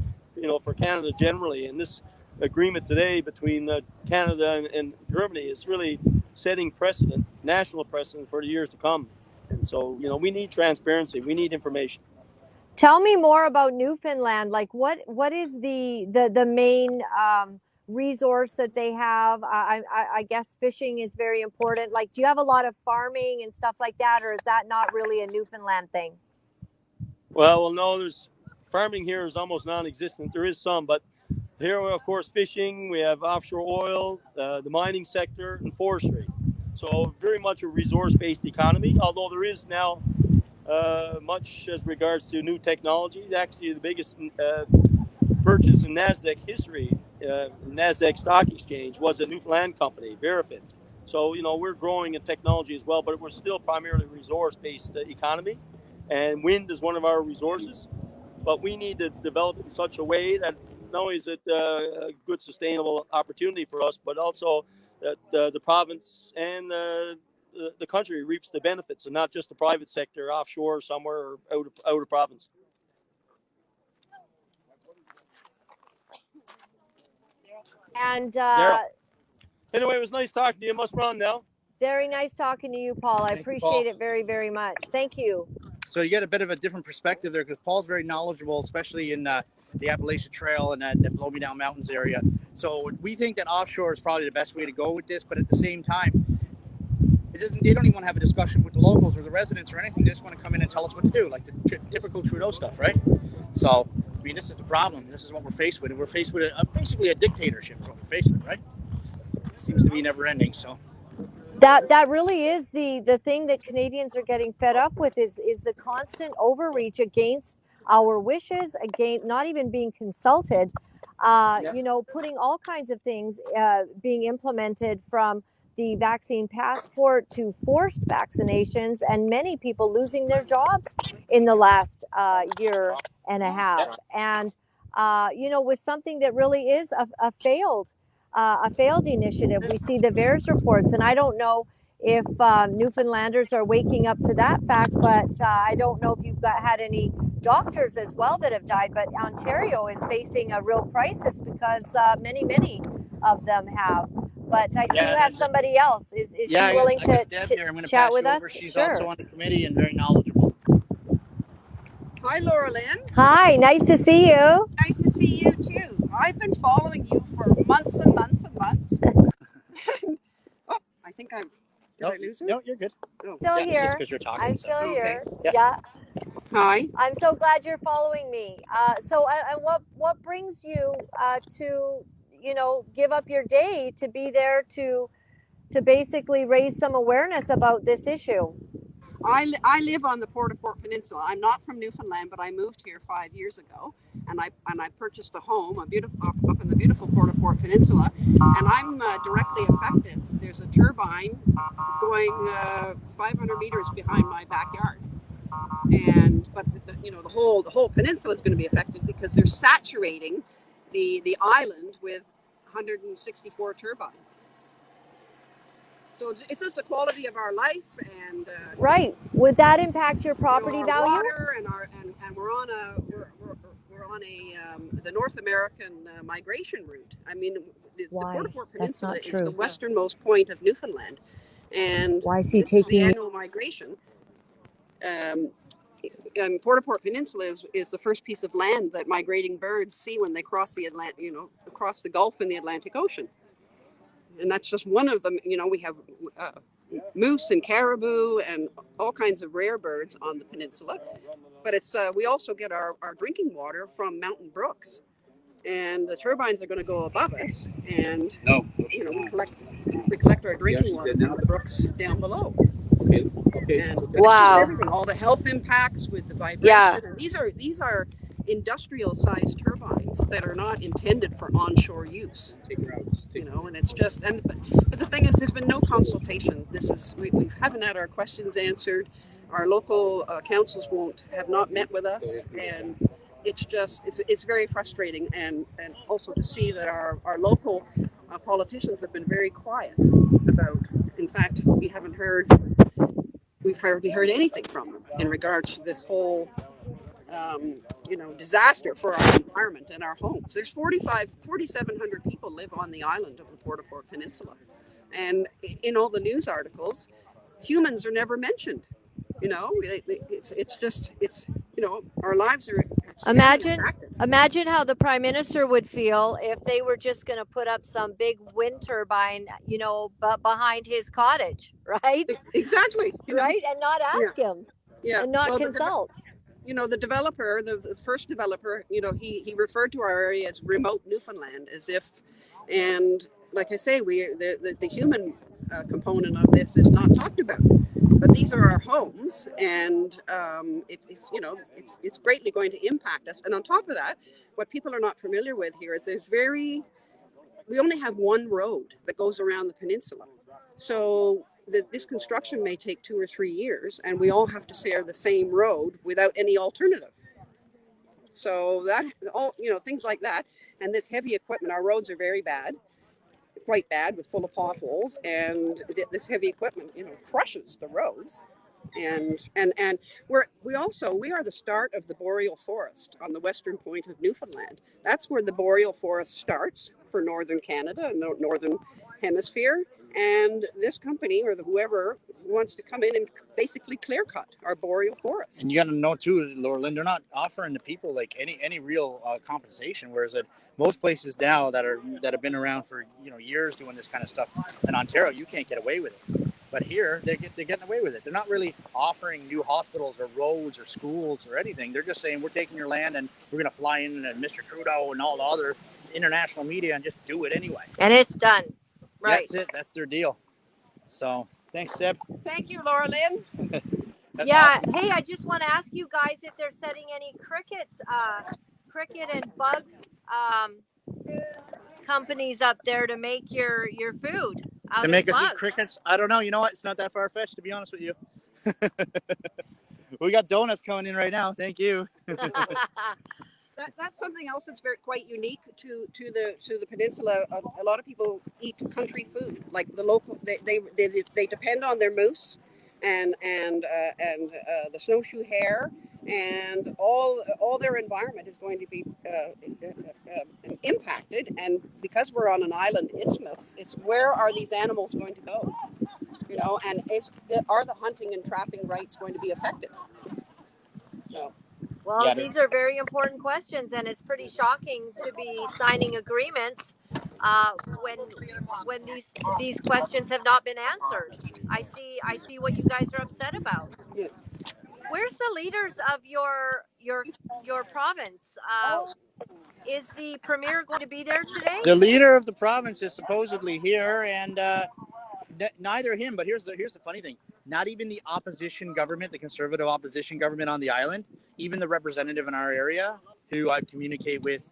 for Canada generally. And this agreement today between Canada and Germany is really setting precedent, national precedent for the years to come. And so, we need transparency. We need information. Tell me more about Newfoundland. Like, what is the main resource that they have? I guess fishing is very important. Like, do you have a lot of farming and stuff like that, or is that not really a Newfoundland thing? Well, no. There's farming here is almost non-existent. There is some, but here, of course, fishing. We have offshore oil, the mining sector, and forestry. So very much a resource-based economy. Although there is now much as regards to new technology. Actually, the biggest purchase in NASDAQ history, NASDAQ Stock Exchange, was a Newfoundland company, Verifin. So, we're growing in technology as well, but we're still primarily a resource-based economy. And wind is one of our resources. But we need to develop it in such a way that not only is it a good, sustainable opportunity for us, but also that the province and the country reaps the benefits, and not just the private sector offshore somewhere or out of province. And anyway, it was nice talking to you. Must run now. Very nice talking to you, Paul. I appreciate it very, very much. Thank you. So you get a bit of a different perspective there, because Paul's very knowledgeable, especially in the Appalachian Trail and that Blow Me Down Mountains area. So we think that offshore is probably the best way to go with this, but at the same time, they don't even want to have a discussion with the locals or the residents or anything. They just want to come in and tell us what to do, like the typical Trudeau stuff, right? So, I mean, this is the problem. This is what we're faced with. And we're faced with basically a dictatorship is what we're faced with, right? It seems to be never ending, so. That really is the thing that Canadians are getting fed up with is the constant overreach against our wishes, against not even being consulted, putting all kinds of things being implemented, from the vaccine passport to forced vaccinations, and many people losing their jobs in the last year and a half. And, with something that really is a failed initiative. We see the VAERS reports, and I don't know if Newfoundlanders are waking up to that fact, but I don't know if you've had any doctors as well that have died, but Ontario is facing a real crisis because many of them have. But I see you have somebody else. Is she willing to chat with us? She's also on the committee and very knowledgeable. Hi, Laura-Lynn. Hi, nice to see you. Nice to see you too. I've been following you for months and months and months. Oh, I think did I lose her? No, you're good. Oh. Still here. Just because you're talking. I'm still here. Yeah. Yeah. Hi. I'm so glad you're following me. And what brings you to give up your day to be there to basically raise some awareness about this issue? I live on the Port Peninsula. I'm not from Newfoundland, but I moved here 5 years ago, and I purchased a home, up in the beautiful Port Peninsula, and I'm directly affected. There's a turbine going 500 meters behind my backyard, but the whole peninsula is going to be affected because they're saturating the island with 164 turbines. So it's just the quality of our life, and Right. Would that impact your property our value? water, and we're on the North American migration route. I mean, the Why? Port That's Peninsula not is the true. westernmost point of Newfoundland, and Why is he this is the taking me? annual migration. And Port Peninsula is the first piece of land that migrating birds see when they cross the across the Gulf in the Atlantic Ocean. And that's just one of them. We have moose and caribou and all kinds of rare birds on the peninsula. But we also get our drinking water from mountain brooks, and the turbines are going to go above us, and we collect our drinking water from the brooks down below. And Wow. everything, all the health impacts with the vibration. Yeah. And these are industrial sized turbines that are not intended for onshore use. And it's just but the thing is, there's been no consultation. We haven't had our questions answered. Our local councils have not met with us, and it's very frustrating, and also to see that our local politicians have been very quiet about. In fact, we've hardly heard anything from them in regards to this whole disaster for our environment and our homes. There's 4,700 people live on the island of the Port Peninsula, and in all the news articles, humans are never mentioned. Our lives are Imagine how the Prime Minister would feel if they were just going to put up some big wind turbine, but behind his cottage, right? Exactly. Right, and not ask him, and not consult. The developer, the first developer, he referred to our area as remote Newfoundland, as if, and like I say, the human component of this is not talked about. But these are our homes, and it's greatly going to impact us. And on top of that, what people are not familiar with here is we only have one road that goes around the peninsula. So this construction may take 2 or 3 years, and we all have to share the same road without any alternative. So that things like that, and this heavy equipment, our roads are very bad. Quite bad, with full of potholes, and this heavy equipment, crushes the roads, and we are the start of the boreal forest on the western point of Newfoundland. That's where the boreal forest starts for northern Canada and the northern hemisphere, and this company or whoever wants to come in and basically clear cut our boreal forest. And you got to know too, Laura-Lynn, they're not offering the people like any real compensation, whereas at most places now that have been around for years doing this kind of stuff in Ontario, you can't get away with it. But here they're getting away with it. They're not really offering new hospitals or roads or schools or anything. They're just saying, we're taking your land and we're going to fly in and Mr. Trudeau and all the other international media and just do it anyway. And it's done. Right. That's it. That's their deal. So thanks, Seb. Thank you, Laura-Lynn. Awesome. Hey, I just want to ask you guys if they're setting any cricket and bug companies up there to make your food out To make of us bugs. eat crickets? I don't know. You know what? It's not that far-fetched, to be honest with you. We got donuts coming in right now. Thank you. That's something else that's quite unique to the peninsula. A lot of people eat country food, like the local. They depend on their moose, and the snowshoe hare, and all their environment is going to be impacted. And because we're on an island isthmus, it's where are these animals going to go? And are the hunting and trapping rights going to be affected? So. Well, these are very important questions, and it's pretty shocking to be signing agreements when these questions have not been answered. I see what you guys are upset about. Yeah. Where's the leaders of your province? Is the premier going to be there today? The leader of the province is supposedly here, and neither him. But here's the funny thing: not even the opposition government, the conservative opposition government on the island, even the representative in our area, who I communicate with,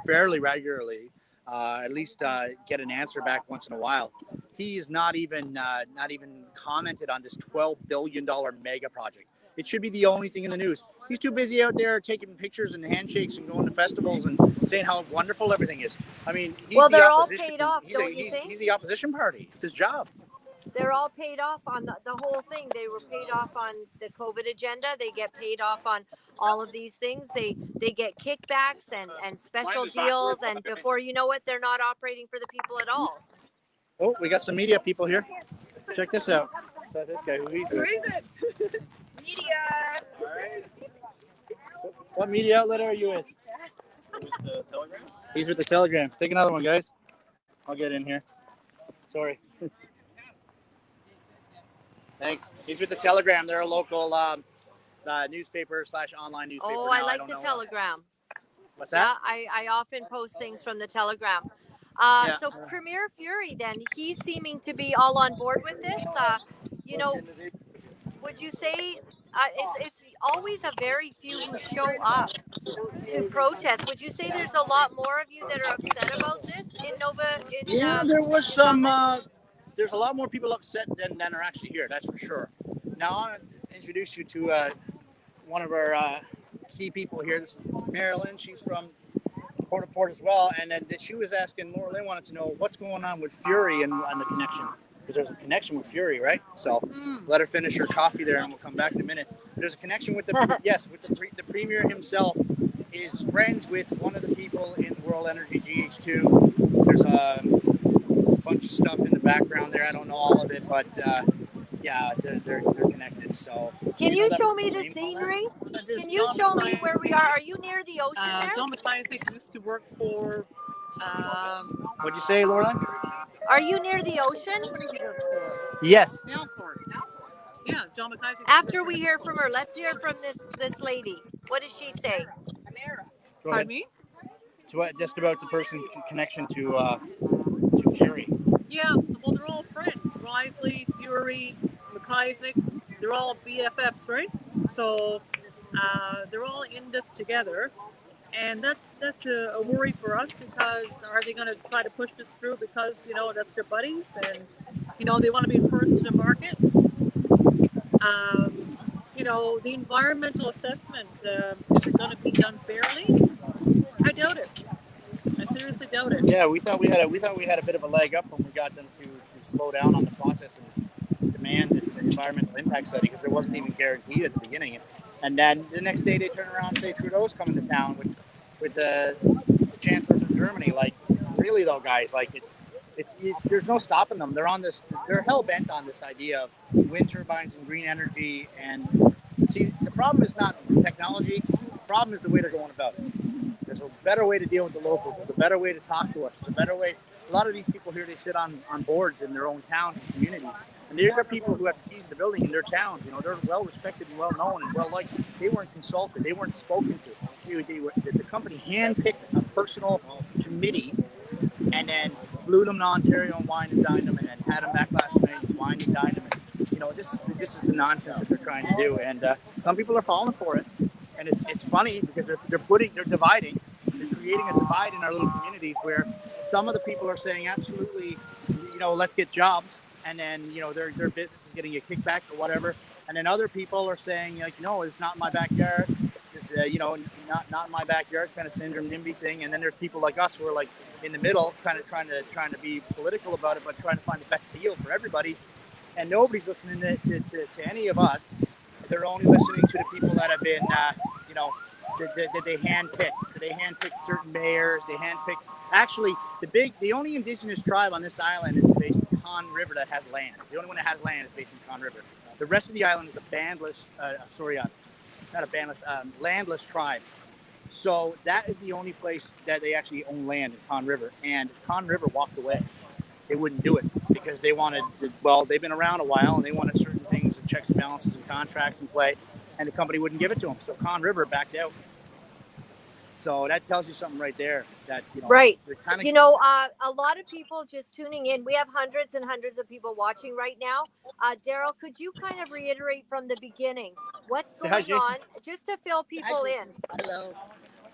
fairly regularly, at least get an answer back once in a while. He is not even commented on this $12 billion mega project. It should be the only thing in the news. He's too busy out there taking pictures and handshakes and going to festivals and saying how wonderful everything is. I mean, they're all paid off, don't you think? He's the opposition party. It's his job. They're all paid off on the whole thing. They were paid off on the COVID agenda. They get paid off on all of these things. They get kickbacks and special deals. And before you know it, they're not operating for the people at all. Oh, we got some media people here. Check this out. So this guy, who is it? Media. What media outlet are you with? With the Telegram? He's with the Telegram. Take another one, guys. I'll get in here. Sorry. Thanks. He's with the Telegram. They're a local newspaper / online newspaper. Oh, I like the Telegram. What's that? Yeah, I often post things from the Telegram. So Premier Fury, then, he's seeming to be all on board with this. Would you say it's always a very few who show up to protest? Would you say there's a lot more of you that are upset about this in Nova? There was some. There's a lot more people upset than are actually here. That's for sure. Now I want to introduce you to one of our key people here. This is Laura-Lynn. She's from Port as well, and then she was asking. Laura-Lynn wanted to know what's going on with Fury and the connection, because there's a connection with Fury, right? So let her finish her coffee there, and we'll come back in a minute. There's a connection with the the Premier himself is friends with one of the people in World Energy GH2. There's a bunch of stuff in the background there. I don't know all of it, but they're connected. So can you show me the scenery? Can you show me where we are? Are you near the ocean there? John McIsaac used to work for. What'd you say, Laura? Are you near the ocean? Yes. Newfoundland. Yeah, John McIsaac. After we hear from her, let's hear from this lady. What does she say? Pardon me? So what? Just about the person connection to Fury. Yeah, well, they're all friends. Risley, Fury, McIsaac, they're all BFFs, right? So they're all in this together. And that's a worry for us, because are they going to try to push this through because, that's their buddies and, they want to be first to the market? The environmental assessment, is it going to be done fairly? I doubt it. I seriously doubt it. Yeah, we thought we had a bit of a leg up when we got them to slow down on the process and demand this environmental impact study, because it wasn't even guaranteed at the beginning. And then the next day they turn around and say Trudeau's coming to town with the Chancellor from Germany. Like, really though, guys, like it's there's no stopping them. They're hell bent on this idea of wind turbines and green energy. And see, the problem is not the technology. The problem is the way they're going about it. There's a better way to deal with the locals. There's a better way to talk to us. There's a better way. A lot of these people here, they sit on boards in their own towns and communities. And these are people who have the keys to the building in their towns. They're well respected and well known and well liked. They weren't consulted. They weren't spoken to. The company handpicked a personal committee and then flew them to Ontario and wined and dined them, and then had them back last night and wined and dined them. And, this is the nonsense that they're trying to do. And some people are falling for it. And it's funny because they're dividing. They're creating a divide in our little communities where some of the people are saying absolutely, let's get jobs. And then, their business is getting a kickback or whatever. And then other people are saying, like, no, it's not my backyard. It's, not in my backyard, kind of syndrome NIMBY thing. And then there's people like us who are like in the middle, kind of trying to be political about it, but trying to find the best deal for everybody. And nobody's listening to any of us. They're only listening to the people that have been, that they handpicked. So they handpicked certain mayors. They handpicked. Actually, the only indigenous tribe on this island is based in Con River that has land. The only one that has land is based in Con River. The rest of the island is a landless tribe. So that is the only place that they actually own land in Con River. And Con River walked away. They wouldn't do it because they wanted, they've been around a while and they wanted certain things and checks and balances and contracts in play, and the company wouldn't give it to them. So Con River backed out. So that tells you something right there that, Right. they're kind of, A lot of people just tuning in. We have hundreds and hundreds of people watching right now. Darrell, could you kind of reiterate from the beginning what's say hi, going Jason. on just to fill people in? Hello.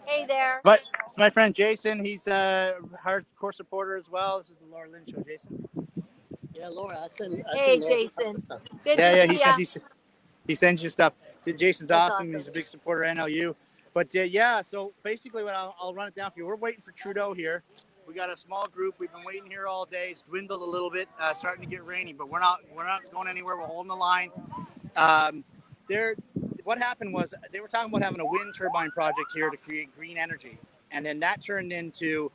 Hey there. But it's my friend Jason. He's a hardcore supporter as well. This is the Laura-Lynn show, Jason. Yeah, Laura. Hey, Jason. Good Yeah, to see ya. he sends you stuff. Jason's That's awesome. He's a awesome. big supporter of NLU. But so basically, what I'll run it down for you. We're waiting for Trudeau here. We got a small group. We've been waiting here all day. It's dwindled a little bit, starting to get rainy, but we're not going anywhere. We're holding the line. What happened was they were talking about having a wind turbine project here to create green energy, and then that turned into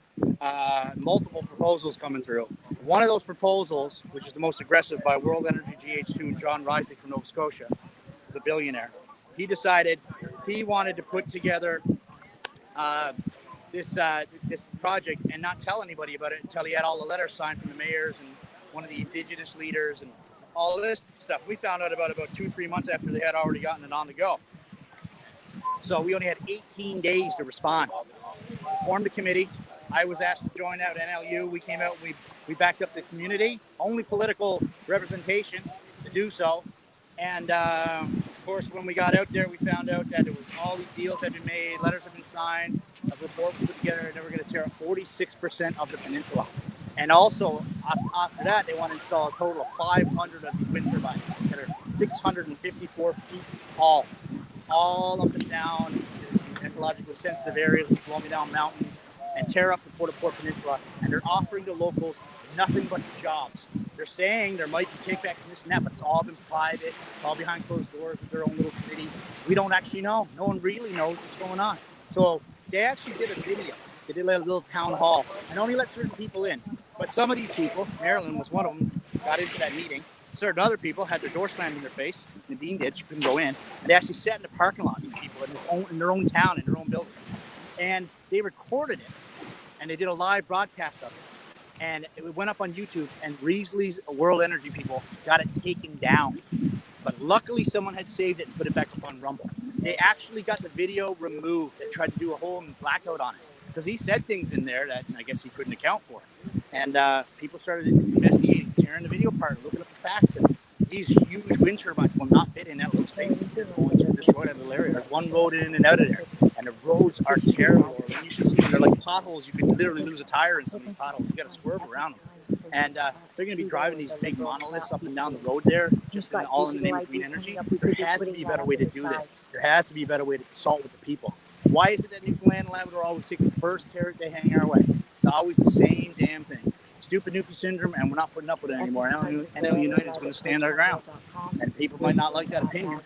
multiple proposals coming through. One of those proposals, which is the most aggressive by World Energy GH2 and John Risley from Nova Scotia, who's a billionaire, he decided he wanted to put together this project and not tell anybody about it until he had all the letters signed from the mayors and one of the indigenous leaders and all of this stuff. We found out about 2-3 months after they had already gotten it on the go. So we only had 18 days to respond. We formed a committee. I was asked to join out at NLU. We came out, we backed up the community, only political representation to do so. And of course, when we got out there, we found out that it was all these deals had been made, letters had been signed, a report was put together, and they were going to tear up 46% of the peninsula. And also, after that, they want to install a total of 500 of these wind turbines that are 654 feet tall, all up and down in ecologically sensitive areas, blowing down mountains, and tear up the Port-au-Port Peninsula. And they're offering the locals nothing but jobs. They're saying there might be kickbacks and this and that, but it's all been private. It's all behind closed doors with their own little committee. We don't actually know. No one really knows what's going on. So they actually did a video. They did a little town hall and only let certain people in. But some of these people, Marilyn was one of them, got into that meeting. Certain other people had their door slammed in their face. Nadine did. She couldn't go in. And they actually sat in the parking lot, these people, in their own town, in their own building. And they recorded it. And they did a live broadcast of it. And it went up on YouTube, and Risley's World Energy people got it taken down. But luckily, someone had saved it and put it back up on Rumble. They actually got the video removed. They tried to do a whole blackout on it because he said things in there that I guess he couldn't account for. And people started investigating, tearing the video apart, looking up the facts. And these huge wind turbines will not fit in that little space. They're going to destroy that little area. There's one road in and out of there. And the roads are terrible. When you should see them, they're like potholes. You could literally lose a tire in some of these potholes. You got to swerve around them. And they're going to be driving these big monoliths up and down the road there, just all in the name of green energy. There has to be a better way to do this. There has to be a better way to consult with the people. Why is it that Newfoundland and Labrador always take the first carrot they hang our way? It's always the same damn thing. Stupid Newfie syndrome, and we're not putting up with it anymore. NL United is going to stand our ground. And people might not like that opinion,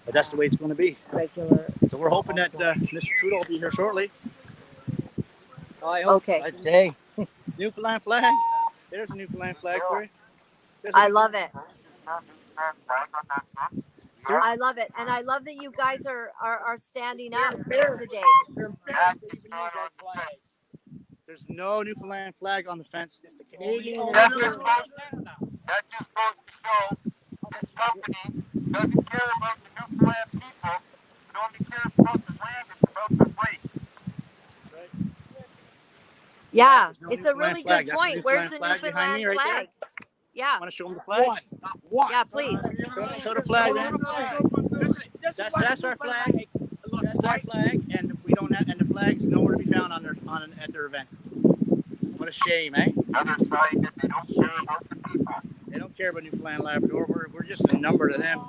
but that's the way it's going to be. So we're hoping that Mr. Trudeau will be here shortly. I hope. Okay. I'd say. Newfoundland flag. There's a Newfoundland flag for you. I love it. I love it. And I love that you guys are standing up today. There's no Newfoundland flag on the fence. Just a Canadian. That's just supposed to show this company doesn't care about the Newfoundland people. It only cares about the land. It's about the weight. Yeah, no it's a really good point. Where's the Newfoundland flag? Yeah. Want to show them the flag? Yeah, please. Show the flag, man. That's our flag. That's our flag, and we don't have, and the flag's nowhere to be found at their event. What a shame, eh? Other side that they don't care about the people. They don't care about Newfoundland and Labrador. We're just a number to them.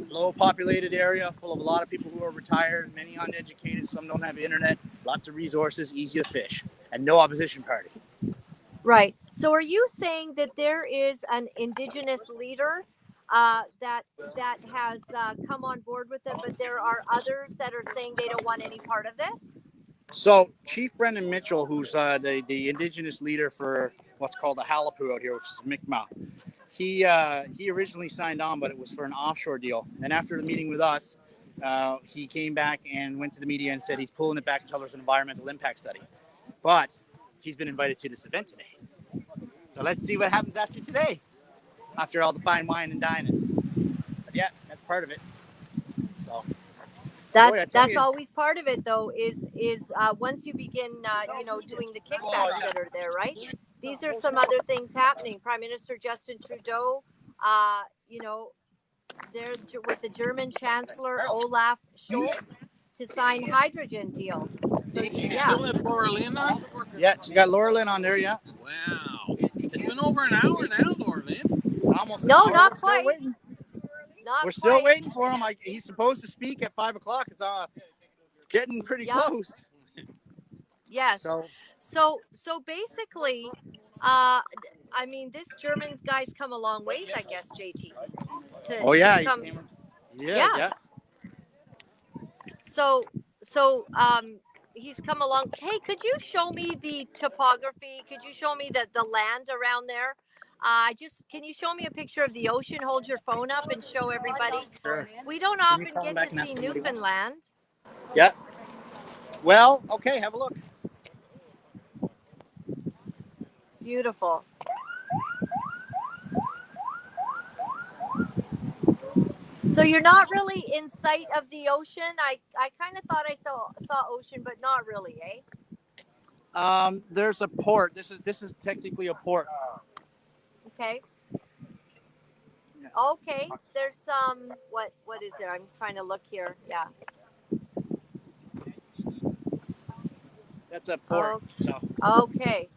Low populated area, full of a lot of people who are retired, many uneducated, some don't have internet, lots of resources, easy to fish, and no opposition party. Right. So are you saying that there is an Indigenous leader that has come on board with it, but there are others that are saying they don't want any part of this? So Chief Brendan Mitchell, who's the Indigenous leader for what's called the Halapu out here, which is Mi'kmaq, he originally signed on, but it was for an offshore deal. And after the meeting with us, he came back and went to the media and said he's pulling it back until there's an environmental impact study. But he's been invited to this event today. So let's see what happens after today, after all the fine wine and dining. But yeah, that's part of it. So That's always part of it, though. Is once you begin, doing the kickbacks that are there, right? These are some other things happening. Prime Minister Justin Trudeau, they're with the German Chancellor Olaf Scholz to sign hydrogen deal. So You still have Laura-Lynn on? Yeah, she got Laura-Lynn on there. Yeah. Wow. It's been over an hour now, Laura-Lynn. Almost. No, an hour. not We're still quite. waiting. Not We're still quite. waiting for him. He's supposed to speak at 5 o'clock. It's getting pretty close. Yes. So basically, this German guy's come a long ways, I guess, JT. Yeah. So he's come along. Hey, could you show me the topography? Could you show me the land around there? Can you show me a picture of the ocean? Hold your phone up and show everybody. Sure. We don't often get to see Newfoundland. Yeah. Well, okay, have a look. Beautiful. So you're not really in sight of the ocean. I kind of thought I saw ocean, but not really, eh? There's a port. This is technically a port. Okay. Okay. There's some what is there? I'm trying to look here. Yeah. That's a port. Okay.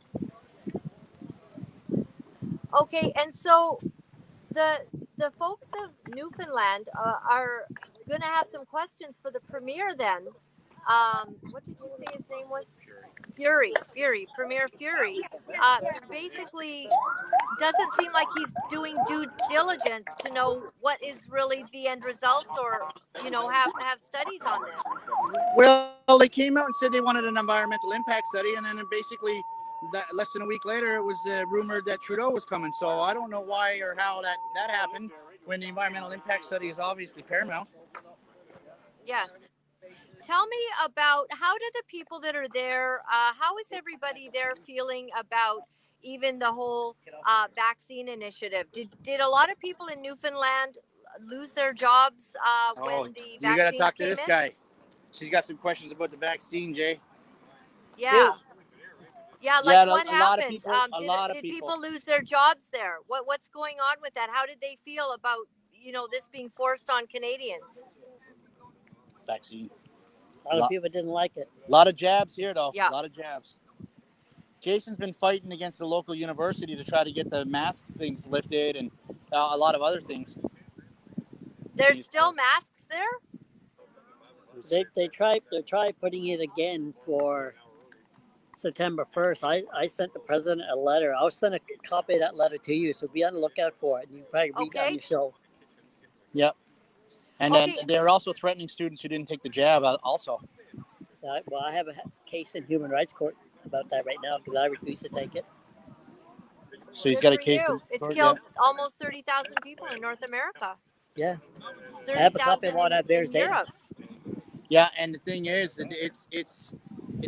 Okay, and so the folks of Newfoundland are going to have some questions for the Premier then. What did you say his name was? Fury, Premier Fury. Basically, doesn't seem like he's doing due diligence to know what is really the end results, or have studies on this. Well, they came out and said they wanted an environmental impact study, and then basically less than a week later, it was rumored that Trudeau was coming. So I don't know why or how that happened when the environmental impact study is obviously paramount. Yes. Tell me about how do the people that are there, how is everybody there feeling about even the whole vaccine initiative? Did a lot of people in Newfoundland lose their jobs when the vaccines you got to talk to this guy. She's got some questions about the vaccine, Jay. Yeah. Yeah, like what happened? Did people lose their jobs there? What's going on with that? How did they feel about, this being forced on Canadians? Vaccine. A lot of people didn't like it. A lot of jabs here, though. Yeah. A lot of jabs. Jason's been fighting against the local university to try to get the masks things lifted and a lot of other things. There's still masks there? They tried putting it again for September 1st. I sent the president a letter. I'll send a copy of that letter to you, so be on the lookout for it. You can probably read that on the show. Yep. And then they're also threatening students who didn't take the jab also. Well, I have a case in human rights court about that right now because I refuse to take it. So he's got a case. It's killed almost 30,000 people in North America. Yeah. I have a copy of all that bears data. Yeah, and the thing is, it's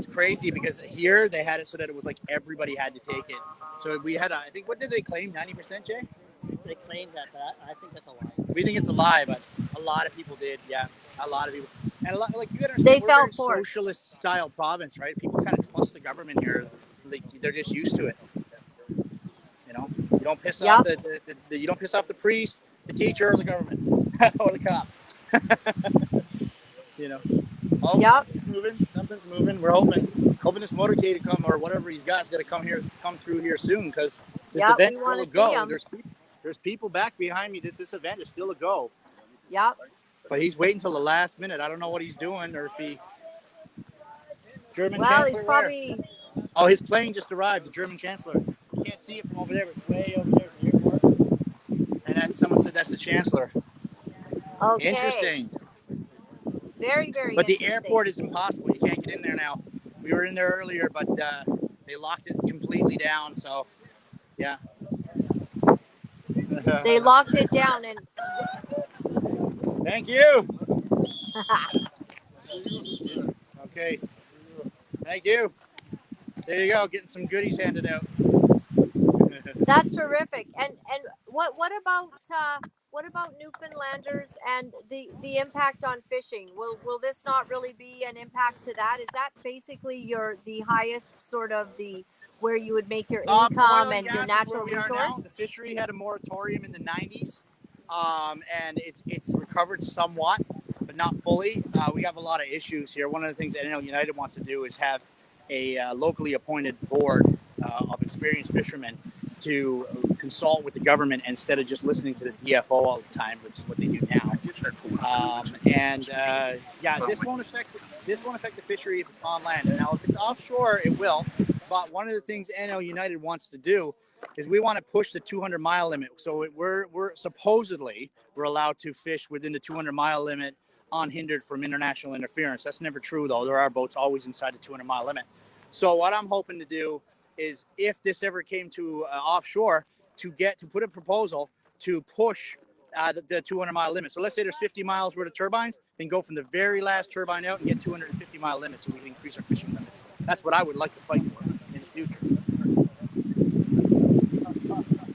crazy because here they had it so that it was like everybody had to take it. So we had, I think, what did they claim? 90%, Jay? They claimed that, but I think that's a lie. We think it's a lie, but a lot of people did. Yeah, a lot of people. And you gotta understand, we're a very socialist style province, right? People kind of trust the government here. Like they're just used to it. You don't piss off you don't piss off the priest, the teacher, or the government, or the cops. Something's moving. We're hoping this motorcade to come, or whatever he's got is going to come through here soon, because this event's still a go. There's people back behind me. This event is still a go. Yep. But he's waiting till the last minute. I don't know what he's doing, or if he. German Chancellor. He's probably. Oh, his plane just arrived. The German Chancellor. You can't see it from over there, but it's way over there at the airport. And someone said that's the Chancellor. Okay. Interesting. Very, very. But the airport is impossible. You can't get in there now. We were in there earlier, but they locked it completely down. So, yeah. They locked it down and. Thank you. Okay. Thank you. There you go. Getting some goodies handed out. That's terrific. And what What about Newfoundlanders and the impact on fishing? Will this not really be an impact to that? Is that basically the highest sort of where you would make your income Oil and your gas is natural where we are now. resource? The fishery had a moratorium in the 90s, and it's recovered somewhat, but not fully. We have a lot of issues here. One of the things that NL United wants to do is have a locally appointed board of experienced fishermen to consult with the government instead of just listening to the DFO all the time, which is what they do now. This won't affect the fishery if it's on land. Now, if it's offshore, it will. But one of the things NL United wants to do is we want to push the 200-mile limit. So we're supposedly allowed to fish within the 200-mile limit unhindered from international interference. That's never true, though. There are boats always inside the 200-mile limit. So what I'm hoping to do is, if this ever came to offshore, to put a proposal to push the 200-mile limit. So let's say there's 50 miles worth of turbines, then go from the very last turbine out and get 250-mile limits, so we can increase our fishing limits. That's what I would like to fight for in the future.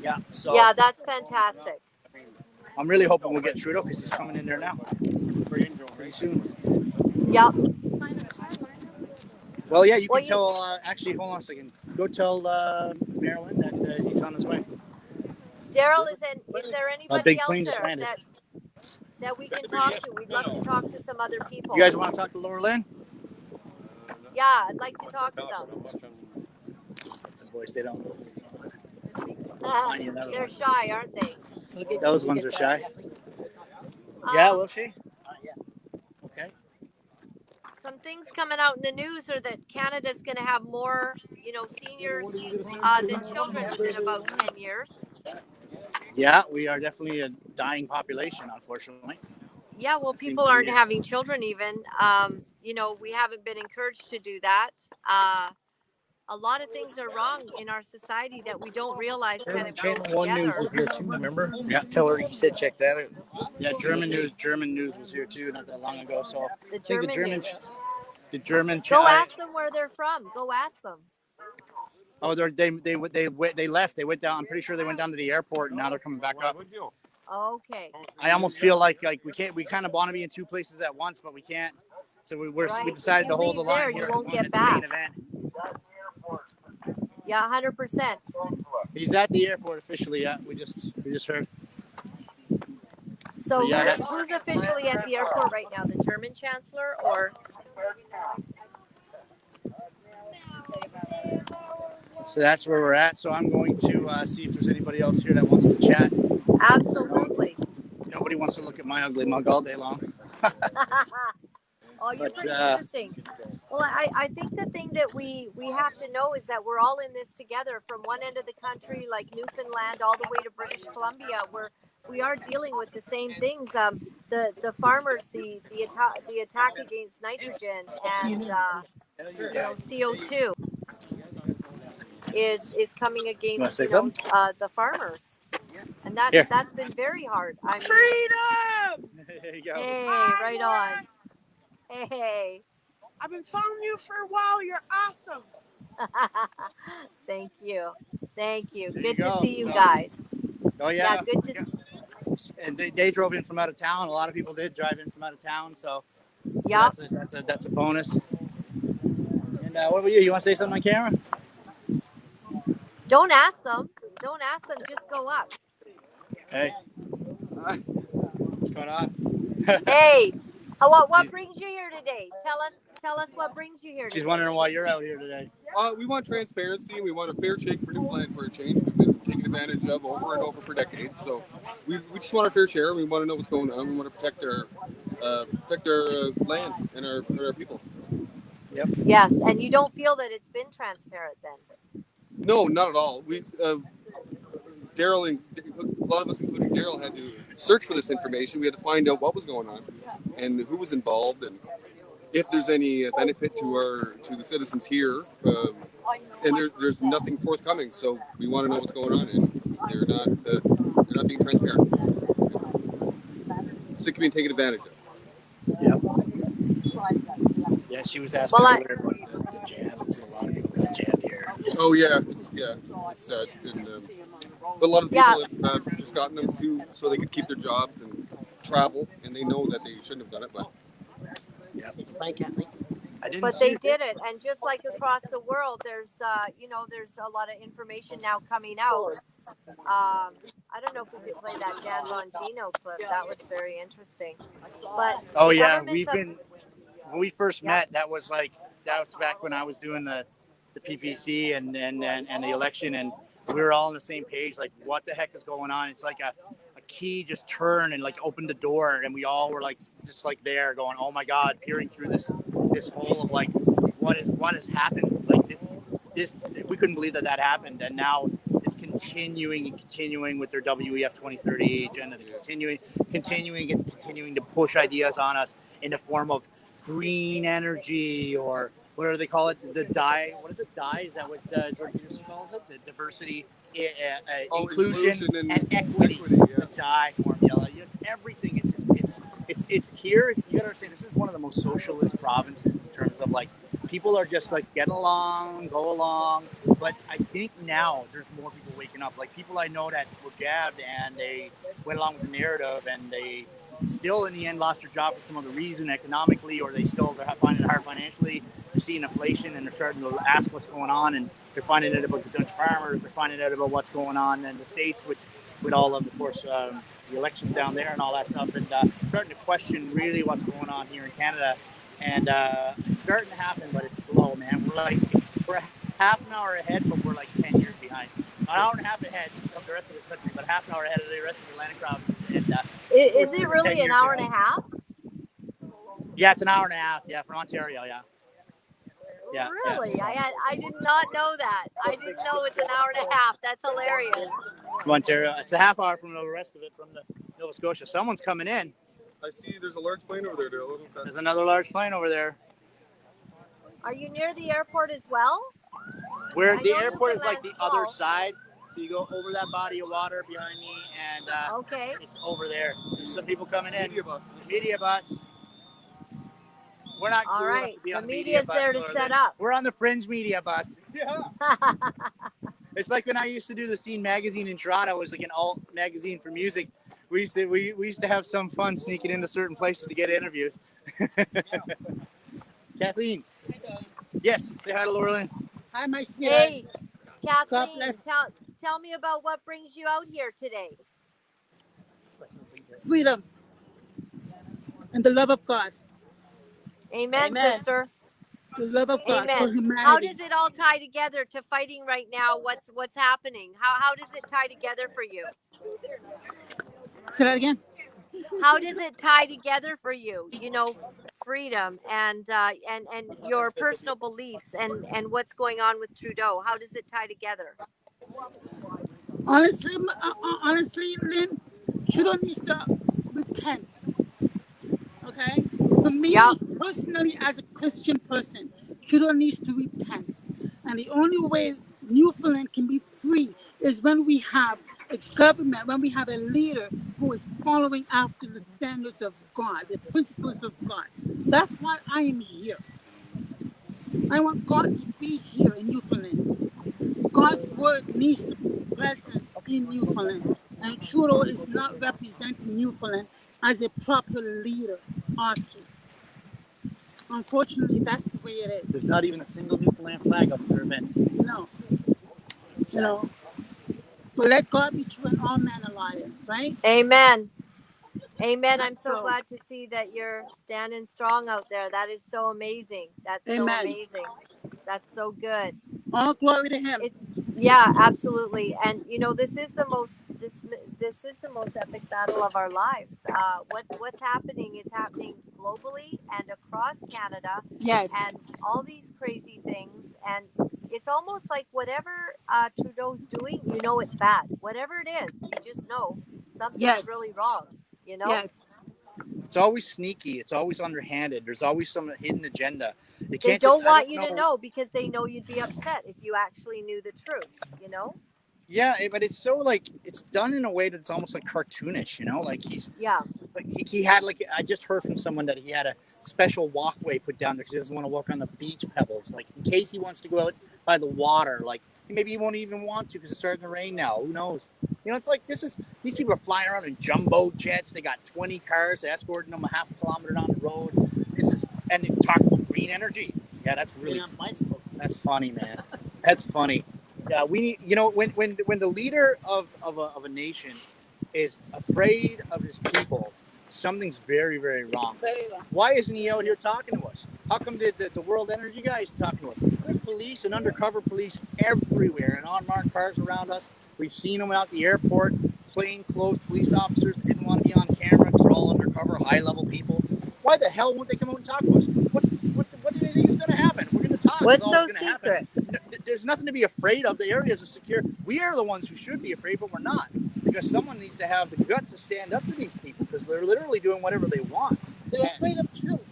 Yeah. So yeah, that's fantastic. I'm really hoping we'll get Trudeau, because he's coming in there now pretty soon. Yep. Well, yeah, you can tell. Actually, hold on a second. Go tell Marilyn that he's on his way. Darrell, is there anybody else there that we can talk to? We'd love to talk to some other people. You guys want to talk to Laura-Lynn? Yeah, I'd like to talk to them. It's a voice they don't know. They're shy, aren't they? Those ones are shy. Yeah, will she? Yeah. Okay. Some things coming out in the news are that Canada's going to have more, seniors than children within about 10 years. Yeah, we are definitely a dying population, unfortunately. Yeah, well, people aren't having children even. We haven't been encouraged to do that. A lot of things are wrong in our society that we don't realize kind of go Channel 1 together. News was here too, remember? Yeah. Tell her he said check that out. Yeah, German news was here too, not that long ago. So The German Go ask them where they're from. Go ask them. Oh, they left. They went down. I'm pretty sure they went down to the airport, and now they're coming back up. Okay. I almost feel like we can't. We kind of want to be in two places at once, but we can't. So we decided to hold the line here. You won't get at back. The main event. Yeah, 100%. He's at the airport officially. Yeah, we just heard. So yeah, who's officially at the airport right now? The German Chancellor or? So that's where we're at. So I'm going to see if there's anybody else here that wants to chat. Absolutely. Nobody wants to look at my ugly mug all day long. Oh, you're pretty interesting. Well, I think the thing that we have to know is that we're all in this together, from one end of the country, like Newfoundland, all the way to British Columbia, where we are dealing with the same things. The farmers, the attack against nitrogen and CO2 is coming against the farmers, and that's been very hard. I mean, freedom. There you go. Hey, right on. Hey. I've been following you for a while. You're awesome. Thank you. Good go. to see you guys. Oh yeah. Good to. And they drove in from out of town. A lot of people did drive in from out of town. So yeah, that's a bonus. And what about you? You want to say something on camera? Don't ask them. Just go up. Hey. What's going on? Hey. What brings you here today? Tell us what brings you here today. She's wondering why you're out here today. We want transparency. We want a fair shake for Newfoundland for a change. We've been taken advantage of over and over for decades. So we just want a fair share. We want to know what's going on. We want to protect our land and our people. Yep. Yes, and you don't feel that it's been transparent then? No, not at all. Darrell and a lot of us, including Darrell, had to search for this information. We had to find out what was going on and who was involved and if there's any benefit to the citizens here. And there's nothing forthcoming. So we want to know what's going on, and they're not being transparent. Sick of being taken advantage of. Yep. Yeah, she was asking about the jab. There's a lot of people got jabbed here. Oh yeah, it's sad. And But a lot of people have just gotten them to so they could keep their jobs and travel, and they know that they shouldn't have done it. But Yeah. Thank you. But they did it, and just like across the world, there's there's a lot of information now coming out. I don't know if we could play that Dan Bongino clip. That was very interesting. But Oh the yeah, governments when we first met. That was back when I was doing the PPC and the election, and we were all on the same page. Like, what the heck is going on? It's like a key just turned and like opened the door, and we all were like just like there going, oh my God, peering through this hole of like what has happened. Like this we couldn't believe that happened, and now it's continuing with their WEF 2030 agenda, continuing to push ideas on us in the form of green energy, or what do they call it? The DIE. What is it? DIE? Is that what Jordan Peterson calls it? The diversity, inclusion and equity. Yeah. The DIE formula. It's everything. It's here. You gotta understand, this is one of the most socialist provinces in terms of like people are just like get along, go along. But I think now there's more people waking up. Like people I know that were jabbed and they went along with the narrative, and they still in the end lost their job for some other reason, economically, or they're finding it hard financially. They're seeing inflation and they're starting to ask what's going on, and they're finding out about the Dutch farmers. They're finding out about what's going on in the States with all of course, the elections down there and all that stuff, and starting to question really what's going on here in Canada. And it's starting to happen, but it's slow, man. We're half an hour ahead, but we're like 10 years behind. An hour and a half ahead of the rest of the country, but half an hour ahead of the rest of the Atlantic province. And, is it really an hour and a half? Yeah, it's an hour and a half. Yeah, from Ontario. Yeah. Really? Yeah. I did not know that. I didn't know it's an hour and a half. That's hilarious. From Ontario, it's a half hour from the rest of it, from the Nova Scotia. Someone's coming in. I see there's a large plane over there, Darrell. There's another large plane over there. Are you near the airport as well? Where the airport is like the other side. So you go over that body of water behind me, and it's over there. There's some people coming in. Media bus. We're not cool enough to be on the media bus. There to set up. We're on the fringe media bus. Yeah. It's like when I used to do the Scene magazine in Toronto. It was like an alt magazine for music. We used to have some fun sneaking into certain places to get interviews. Kathleen. Yes. Say hi to Laura-Lynn. Hi, my sweetheart. Hey, Kathleen. Tell me about what brings you out here today. Freedom and the love of God. Amen. Sister. The love of God for humanity. How does it all tie together to fighting right now? What's happening? How does it tie together for you? Say that again. How does it tie together for you? You know, freedom and your personal beliefs and what's going on with Trudeau. How does it tie together? Honestly, Lynn, Trudeau needs to repent. Okay? For me, personally, as a Christian person, Trudeau needs to repent. And the only way Newfoundland can be free is when we have a government, when we have a leader who is following after the standards of God, the principles of God. That's why I am here. I want God to be here in Newfoundland. God's word needs to be present in Newfoundland. And Trudeau is not representing Newfoundland as a proper leader ought to. Unfortunately, that's the way it is. There's not even a single Newfoundland flag up there, man. No. No. But let God be true and all men a liar, right? Amen. Amen. I'm so glad to see that you're standing strong out there. That is so amazing. That's so amazing. That's so good. All glory to Him. Yeah, absolutely. And you know, this is the most epic battle of our lives. What's happening is happening globally and across Canada. Yes. And all these crazy things, and it's almost like whatever Trudeau's doing, you know, it's bad. Whatever it is, you just know something's really wrong. You know. Yes. It's always sneaky. It's always underhanded. There's always some hidden agenda. They don't want you to know because they know you'd be upset if you actually knew the truth, you know? Yeah, but it's so like, it's done in a way that's almost like cartoonish, you know? Like he had like, I just heard from someone that he had a special walkway put down there because he doesn't want to walk on the beach pebbles. Like in case he wants to go out by the water, like Maybe he won't even want to because it's starting to rain now. Who knows? You know, it's like these people are flying around in jumbo jets. They got 20 cars escorting them a half a kilometer down the road. And they talk about green energy. Yeah, that's really that's funny, man. That's funny. Yeah, we need, you know, when the leader of a nation is afraid of his people, something's very, very wrong. Why isn't he out here talking to us? How come the World Energy guy is talking to us? There's police and undercover police everywhere and unmarked cars around us. We've seen them out the airport, plainclothes police officers that didn't want to be on camera because they're all undercover, high-level people. Why the hell won't they come out and talk to us? What do they think is going to happen? We're going to talk. What's so secret? There's nothing to be afraid of. The areas are secure. We are the ones who should be afraid, but we're not. Because someone needs to have the guts to stand up to these people because they're literally doing whatever they want. They're afraid of truth.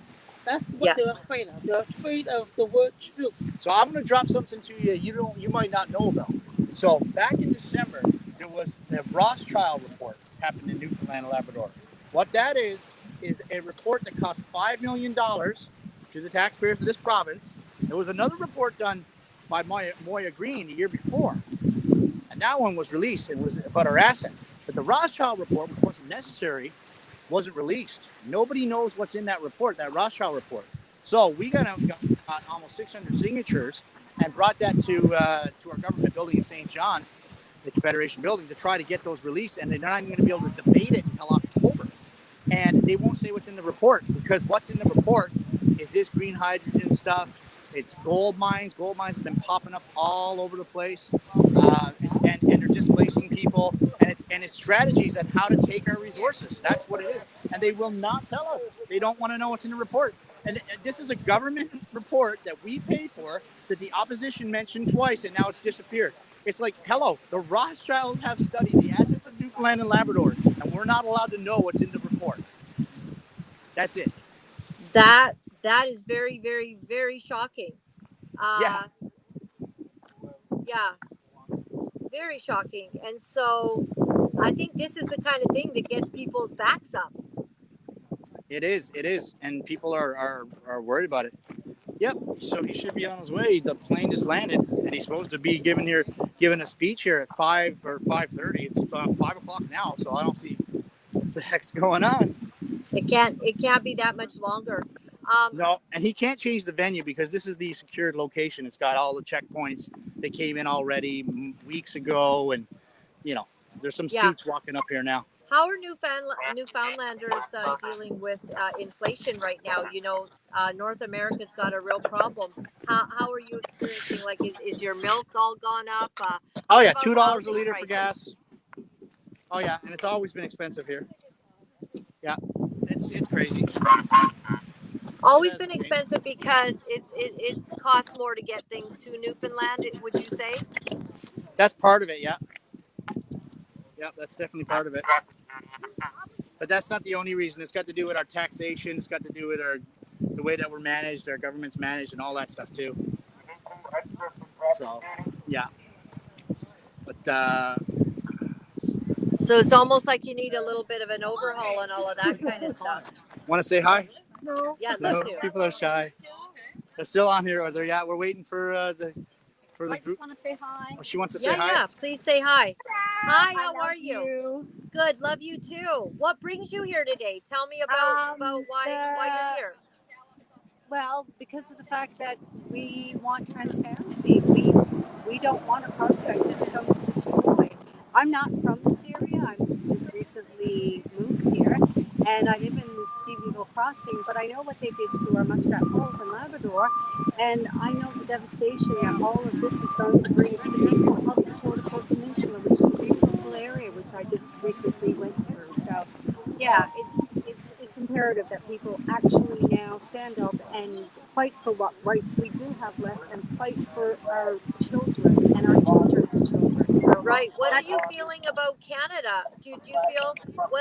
That's what they're afraid of. They're afraid of the word truth. So I'm going to drop something to you you might not know about. So back in December, there was the Rothschild report happened in Newfoundland and Labrador. What that is a report that cost $5 million to the taxpayers of this province. There was another report done by Moya Green the year before. And that one was released. It was about our assets. But the Rothschild report, which wasn't necessary, wasn't released. Nobody knows what's in that report, that Rothschild report. So we got almost 600 signatures and brought that to our government building in St. John's, the Confederation building, to try to get those released. And they're not even going to be able to debate it until October. And they won't say what's in the report because what's in the report is this green hydrogen stuff. It's gold mines. Gold mines have been popping up all over the place, and they're displacing people. And it's strategies on how to take our resources. That's what it is. And they will not tell us. They don't want to know what's in the report. And this is a government report that we paid for that the opposition mentioned twice, and now it's disappeared. It's like, hello, the Rothschilds have studied the assets of Newfoundland and Labrador, and we're not allowed to know what's in the report. That's it. That is very, very, very shocking. Yeah, very shocking. And so I think this is the kind of thing that gets people's backs up. It is, and people are worried about it. Yep. So he should be on his way. The plane just landed, and he's supposed to be giving a speech here at 5 or 5:30. It's 5 o'clock now, so I don't see what the heck's going on. It can't be that much longer. No, and he can't change the venue because this is the secured location. It's got all the checkpoints. They came in already weeks ago, and there's some suits walking up here now. How are Newfoundlanders dealing with inflation right now? North America's got a real problem. How are you experiencing? Like, is your milk all gone up? Oh yeah, $2 a liter for gas. Oh yeah, and it's always been expensive here. Yeah, it's crazy. Always been expensive because it's cost more to get things to Newfoundland. Would you say? That's part of it. Yeah. Yeah, that's definitely part of it. But that's not the only reason. It's got to do with our taxation. It's got to do with the way that we're managed, our government's managed, and all that stuff too. So, yeah. But so it's almost like you need a little bit of an overhaul and all of that kind of stuff. Want to say hi? No. Yeah, love to. People are shy. They're still on here. Yeah, we're waiting for the I group. just want to say hi. Oh, she wants to say hi? Yeah, please say hi. Hi, how are you? Good, love you too. What brings you here today? Tell me about why you're here. Well, because of the fact that we want transparency. We don't want a project that's going to destroy. I'm not from this area. I've just recently moved here, and I live in Stephenville Crossing, but I know what they did to our Muskrat Falls in Labrador, and I know the devastation that all of this is going to bring to the people of the Tourniquet Peninsula, which is a beautiful area, which I just recently went through. So, yeah, it's imperative that people actually now stand up and fight for what rights we do have left and fight for our children and our children's children. So, right. What are you feeling about Canada? Do you feel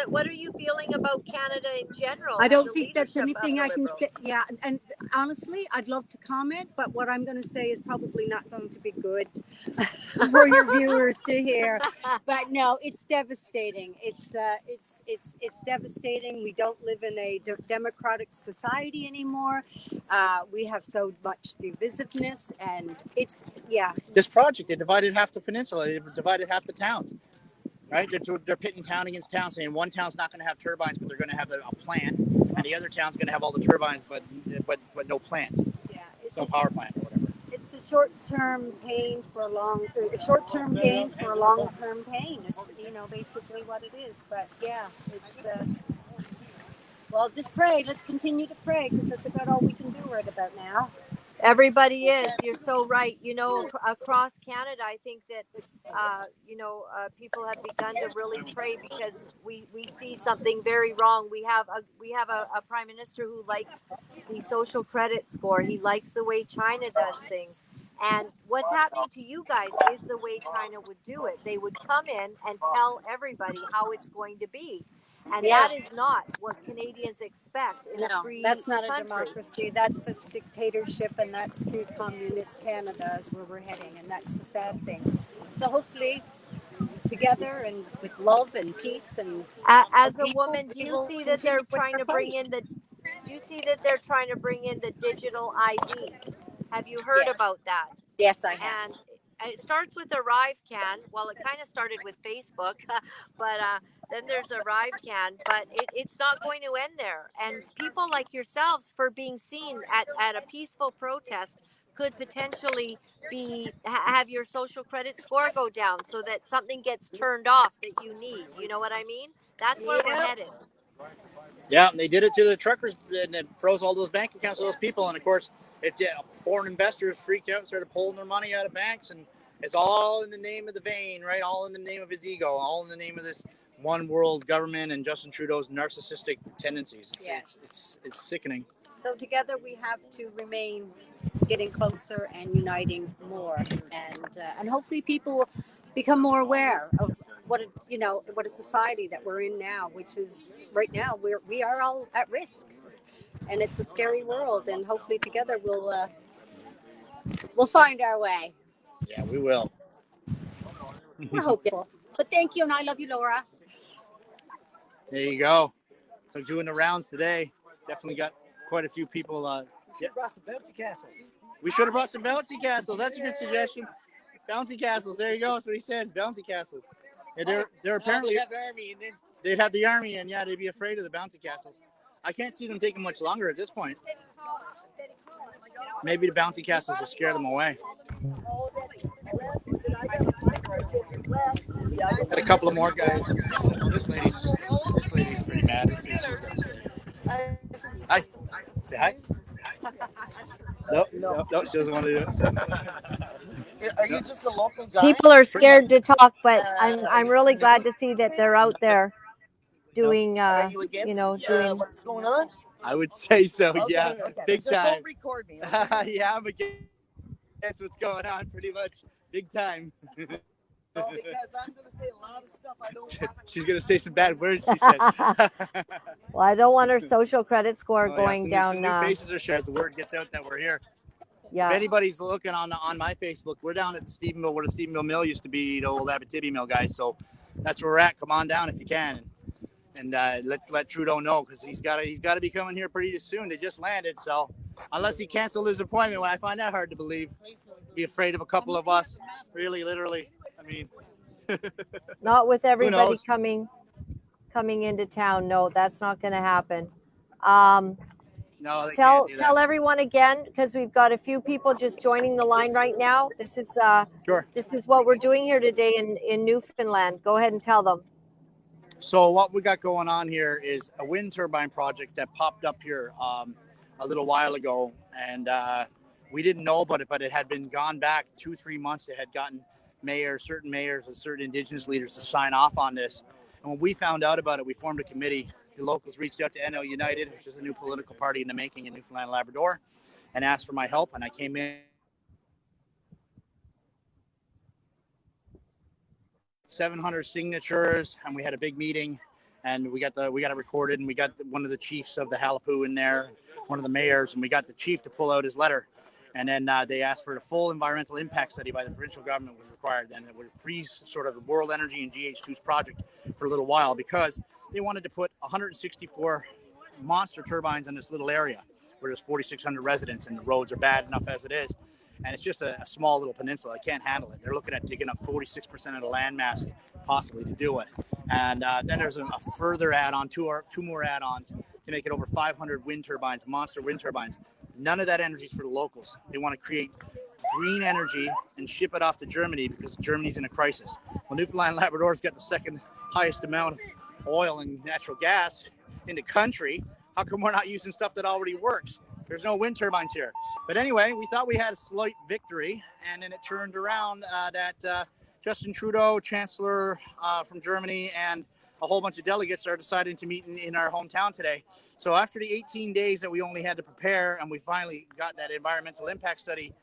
what are you feeling about Canada in general? I don't think that's anything I can say. Yeah, and honestly, I'd love to comment, but what I'm going to say is probably not going to be good for your viewers to hear. But no, it's devastating. It's devastating. We don't live in a democratic society anymore. We have so much divisiveness, and it's, yeah. This project, they divided half the peninsula, they divided half the towns, right? They're pitting town against town, saying one town's not going to have turbines, but they're going to have a plant, and the other town's going to have all the turbines, but no plant. Yeah, it's no power plant or whatever. It's a short-term pain for a short-term gain for a long-term pain. It's, you know, basically what it is. But yeah, it's well, just pray. Let's continue to pray, because that's about all we can do right about now. Everybody is. You're so right. You know, across Canada, I think that, people have begun to really pray, because we see something very wrong. We have a prime minister who likes the social credit score. He likes the way China does things. And what's happening to you guys is the way China would do it. They would come in and tell everybody how it's going to be. And that is not what Canadians expect in a free that's not country. a democracy. That's a dictatorship, and that's communist Canada is where we're heading, and that's the sad thing. So hopefully, together and with love and peace and as a woman, do you see that they're trying to bring in the? Do you see that they're trying to bring in the digital ID? Have you heard about that? Yes, I have. And it starts with ArriveCan. Well, it kind of started with Facebook, but then there's ArriveCan. But it's not going to end there. And people like yourselves, for being seen at a peaceful protest, could potentially have your social credit score go down, so that something gets turned off that you need. You know what I mean? That's where we're headed. Yeah, and they did it to the truckers, and it froze all those bank accounts of those people. And of course, foreign investors freaked out and started pulling their money out of banks, and it's all in the name of the vein, right? All in the name of his ego, all in the name of this one world government and Justin Trudeau's narcissistic tendencies. It's sickening. So together we have to remain getting closer and uniting more, and hopefully people become more aware of what a society that we're in now, which is right now we are all at risk, and it's a scary world. And hopefully together we'll find our way. Yeah, we will. We're hopeful. But thank you, and I love you, Laura. There you go. So doing the rounds today, definitely got quite a few people. We should have brought some bouncy castles. We should have brought some bouncy castles. That's a good suggestion. Bouncy castles. There you go. That's what he said. Bouncy castles. Yeah, they're apparently they'd have the army, and they'd be afraid of the bouncy castles. I can't see them taking much longer at this point. Maybe the bouncy castles will scare them away. Got a couple of more guys. This lady's pretty mad. Let's see what she's got to say. Hi. Say hi. Nope, she doesn't want to do it. Are you just a local guy? People are scared to talk, but I'm really glad to see that they're out there doing, Are you against, doing what's going on? I would say so, Okay, yeah. okay. Big Just time. don't record me. Okay? Yeah, I'm against what's going on pretty much. Big time. No, because I'm going to say a lot of stuff I don't want. She's going to say some bad words, she said. Well, I don't want her social credit score some going down. new faces are shared as the word gets out that we're here. Yeah. If anybody's looking on my Facebook, we're down at Stephenville, where the Stephenville Mill used to be, the old Abitibi Mill, guys. So that's where we're at. Come on down if you can, and let's let Trudeau know, because he's got to be coming here pretty soon. They just landed, so unless he canceled his appointment, when I find that hard to believe, be afraid of a couple of us, really, literally. I mean, not with everybody coming into town. No, that's not going to happen. No, they tell can't do that. Tell everyone again, because we've got a few people just joining the line right now. This is sure. This is what we're doing here today in Newfoundland. Go ahead and tell them. So what we got going on here is a wind turbine project that popped up here a little while ago, and we didn't know about it, but it had been gone back 2-3 months. They had gotten certain mayors and certain Indigenous leaders to sign off on this. And when we found out about it, we formed a committee. The locals reached out to NL United, which is a new political party in the making in Newfoundland and Labrador, and asked for my help. And I came in 700 signatures, and we had a big meeting, and we got it recorded, and we got one of the chiefs of the Halapu in there, one of the mayors, and we got the chief to pull out his letter. And then they asked for the full environmental impact study by the provincial government was required. Then it would freeze sort of the World Energy and GH2's project for a little while, because they wanted to put 164 monster turbines in this little area. where there's 4,600 residents and the roads are bad enough as it is. And it's just a small little peninsula. They can't handle it. They're looking at digging up 46% of the landmass possibly to do it. And then there's a further add-on, two more add-ons to make it over 500 wind turbines, monster wind turbines. None of that energy is for the locals. They want to create green energy and ship it off to Germany because Germany's in a crisis. Well, Newfoundland and Labrador's got the second highest amount of oil and natural gas in the country. How come we're not using stuff that already works? There's no wind turbines here. But anyway, we thought we had a slight victory, and then it turned around that Justin Trudeau, Chancellor from Germany, and a whole bunch of delegates are deciding to meet in our hometown today. So after the 18 days that we only had to prepare, and we finally got that environmental impact study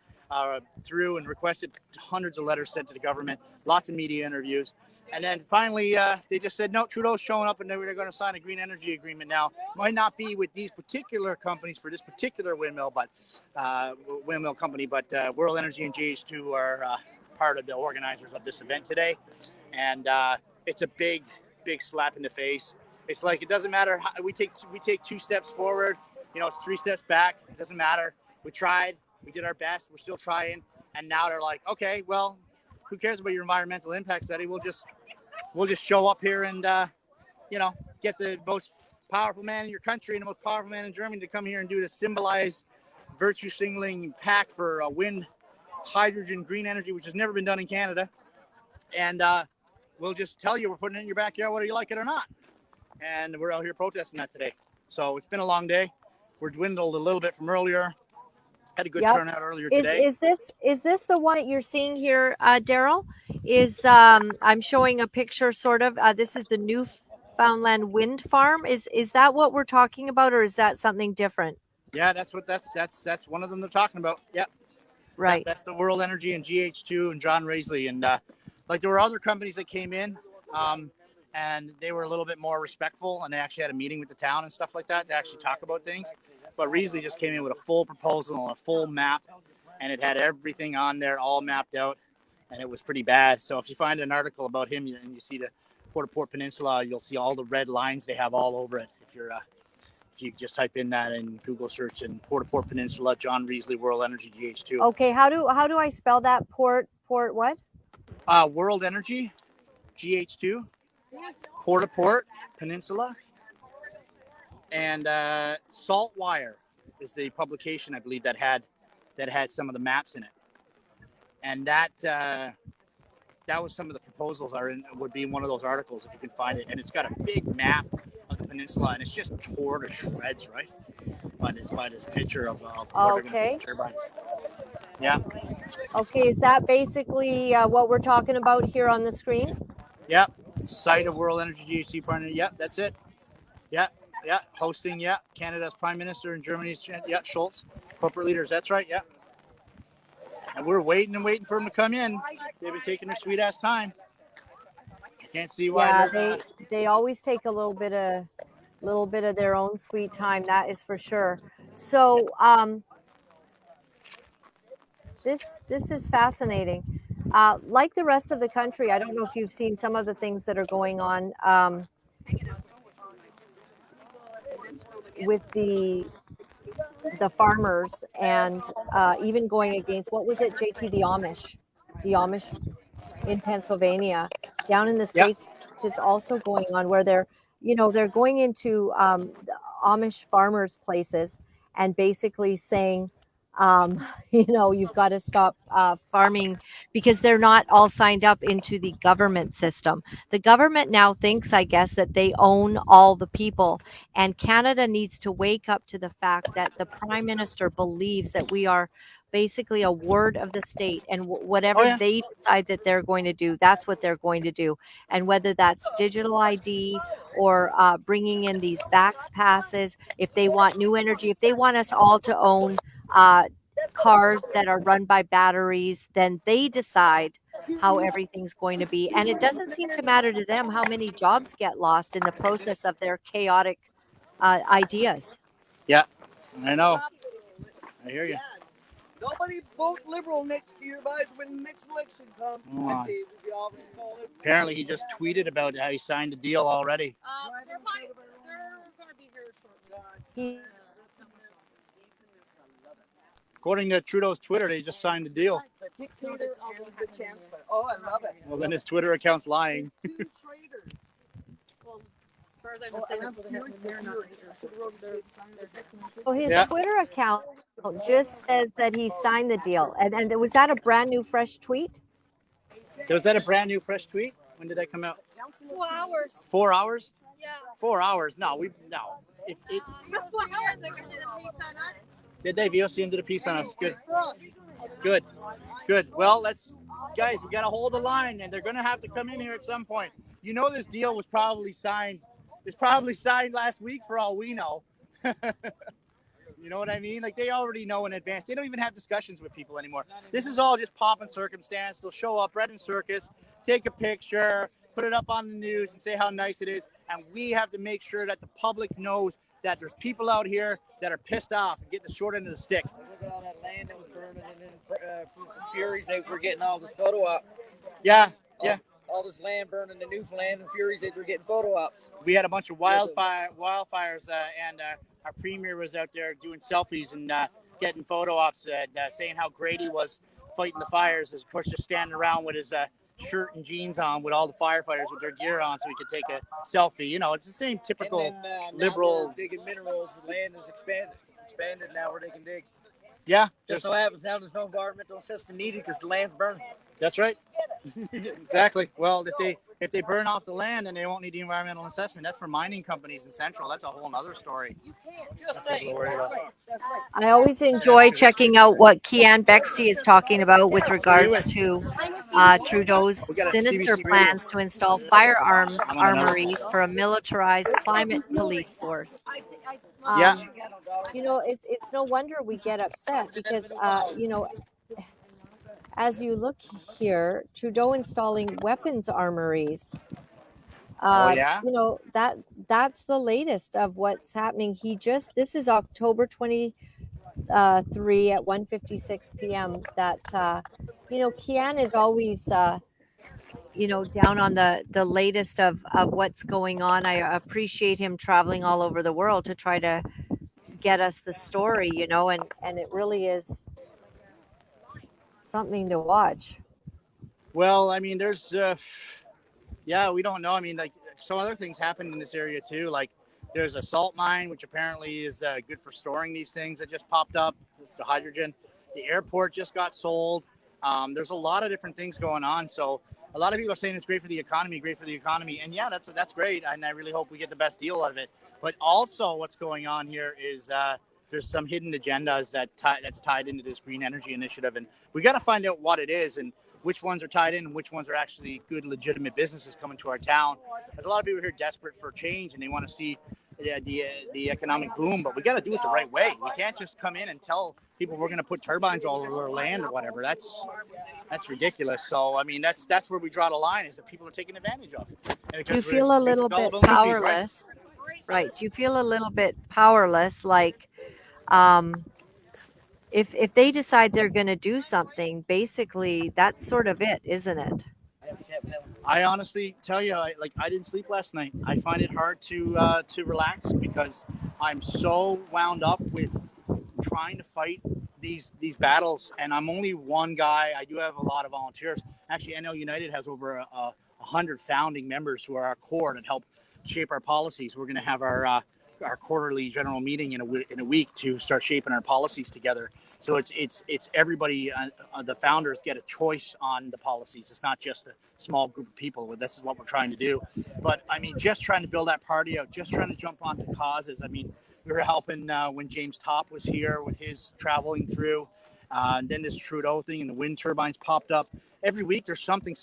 through and requested hundreds of letters sent to the government, lots of media interviews. And then finally, they just said, no, Trudeau's showing up and they're going to sign a green energy agreement now. Might not be with these particular companies for this particular windmill, but windmill company, but World Energy and GH2 are part of the organizers of this event today. And it's a big slap in the face. It's like, it doesn't matter how we take 2 steps forward, it's 3 steps back. It doesn't matter. We tried, we did our best. We're still trying. And now they're like, okay, well, who cares about your environmental impact study? We'll just show up here and, get the most powerful man in your country and the most powerful man in Germany to come here and do the symbolized virtue signaling pact for wind, hydrogen, green energy, which has never been done in Canada. And we'll just tell you we're putting it in your backyard, whether you like it or not. And we're out here protesting that today. So it's been a long day. We're dwindled a little bit from earlier. Had a good turnout earlier today. Is this the one that you're seeing here, Darrell? I'm showing a picture, sort of. This is the Newfoundland wind farm. Is that what we're talking about, or is that something different? Yeah, that's one of them they're talking about. Yep. Right. Yep, that's the World Energy and GH2 and John Raisley. And there were other companies that came in, and they were a little bit more respectful, and they actually had a meeting with the town and stuff like that to actually talk about things. But Raisley just came in with a full proposal and a full map, and it had everything on there all mapped out, and it was pretty bad. So if you find an article about him and you see the Port Peninsula, you'll see all the red lines they have all over it. If you just type in that in Google search and Port Peninsula, John Raisley, World Energy, GH2. Okay, how do I spell that? Port what? World Energy, GH2, Port Peninsula, and Saltwire is the publication, I believe, that had some of the maps in it, and that was some of the proposals would be in one of those articles if you can find it, and it's got a big map of the peninsula, and it's just torn to shreds, right? By this picture of okay. turbines. Yeah. Okay, is that basically what we're talking about here on the screen? Yep. Site of World Energy GHC partner. Yep, that's it. Yep. Yeah. Hosting. Yeah. Canada's Prime Minister and Germany's Scholz. Corporate leaders. That's right. Yeah. And we're waiting for them to come in. They've been taking their sweet ass time. I can't see why. Yeah, they always take a little bit of their own sweet time. That is for sure. So this is fascinating. Like the rest of the country, I don't know if you've seen some of the things that are going on with the farmers, and even going against, what was it, JT, the Amish in Pennsylvania, down in the States. It's also going on where they're going into the Amish farmers' places and basically saying, you've got to stop farming because they're not all signed up into the government system. The government now thinks, I guess, that they own all the people, and Canada needs to wake up to the fact that the Prime Minister believes that we are basically a ward of the state, and whatever they decide that they're going to do, that's what they're going to do. And whether that's digital ID or bringing in these vax passes, if they want new energy, if they want us all to own cars that are run by batteries, then they decide how everything's going to be. And it doesn't seem to matter to them how many jobs get lost in the process of their chaotic ideas. Yeah, I know. I hear you. Nobody vote Liberal next year, guys, when the next election comes. Apparently, he just tweeted about how he signed a deal already. according to Trudeau's Twitter, they just signed the deal. The dictator and the chancellor. Oh, I love it. Well, then his Twitter account's lying. Two traitors. So his Twitter account just says that he signed the deal. And was that a brand new fresh tweet? Was that a brand new fresh tweet? When did that come out? 4 hours. 4 hours? Yeah. 4 hours? No. Did they? VOCM did a piece on us. Good. Well, guys, we got to hold the line, and they're going to have to come in here at some point. You know, this deal was probably signed. It's probably signed last week for all we know. You know what I mean? Like, they already know in advance. They don't even have discussions with people anymore. This is all just pomp and circumstance. They'll show up, bread and circus, take a picture, put it up on the news and say how nice it is. And we have to make sure that the public knows that there's people out here that are pissed off and getting the short end of the stick. Look at all that land that was burning, and then Furies, they were getting all this photo ops. Yeah. All this land burning in Newfoundland, and Furies, they were getting photo ops. We had a bunch of wildfires, and our premier was out there doing selfies and getting photo ops, saying how great he was fighting the fires. Of course, just standing around with his shirt and jeans on with all the firefighters with their gear on so he could take a selfie. You know, it's the same typical and then, liberal. Digging minerals, the land is expanded now where they can dig. Yeah. Just so happens now there's no environmental assessment needed because the land's burning. That's right. Exactly. Well, if they burn off the land, then they won't need the environmental assessment. That's for mining companies in Central. That's a whole other story. I always enjoy checking out what Kian Bexty is talking about with regards to Trudeau's sinister plans to install firearms armories for a militarized climate police force. You know, it's no wonder we get upset because, you know, as you look here, Trudeau installing weapons armories. You know, that's the latest of what's happening. This is October 23 at 1:56 p.m. that, you know, Kian is always, you know, down on the latest of what's going on. I appreciate him traveling all over the world to try to get us the story, you know, and it really is something to watch. Well, I mean, there's, we don't know. I mean, like, some other things happened in this area too. Like, there's a salt mine, which apparently is good for storing these things that just popped up. It's the hydrogen. The airport just got sold. There's a lot of different things going on. So a lot of people are saying it's great for the economy. And yeah, that's great. And I really hope we get the best deal out of it. But also what's going on here is there's some hidden agendas that's tied into this green energy initiative. And we got to find out what it is and which ones are tied in and which ones are actually good, legitimate businesses coming to our town. There's a lot of people here desperate for change and they want to see the economic boom, but we got to do it the right way. We can't just come in and tell people we're going to put turbines all over their land or whatever. That's ridiculous. So, I mean, that's where we draw the line, is that people are taking advantage of. Do you feel a little bit powerless? Right. Do you feel a little bit powerless? Like, if they decide they're going to do something, basically that's sort of it, isn't it? I honestly tell you, I didn't sleep last night. I find it hard to relax because I'm so wound up with trying to fight these battles, and I'm only one guy. I do have a lot of volunteers. Actually, NL United has over 100 founding members who are our core that help shape our policies. We're going to have our quarterly general meeting in a week to start shaping our policies together. So it's everybody. The founders get a choice on the policies. It's not just a small group of people. This is what we're trying to do. But I mean, just trying to build that party out, just trying to jump onto causes. I mean, we were helping when James Topp was here with his traveling through. And then this Trudeau thing and the wind turbines popped up. Every week there's something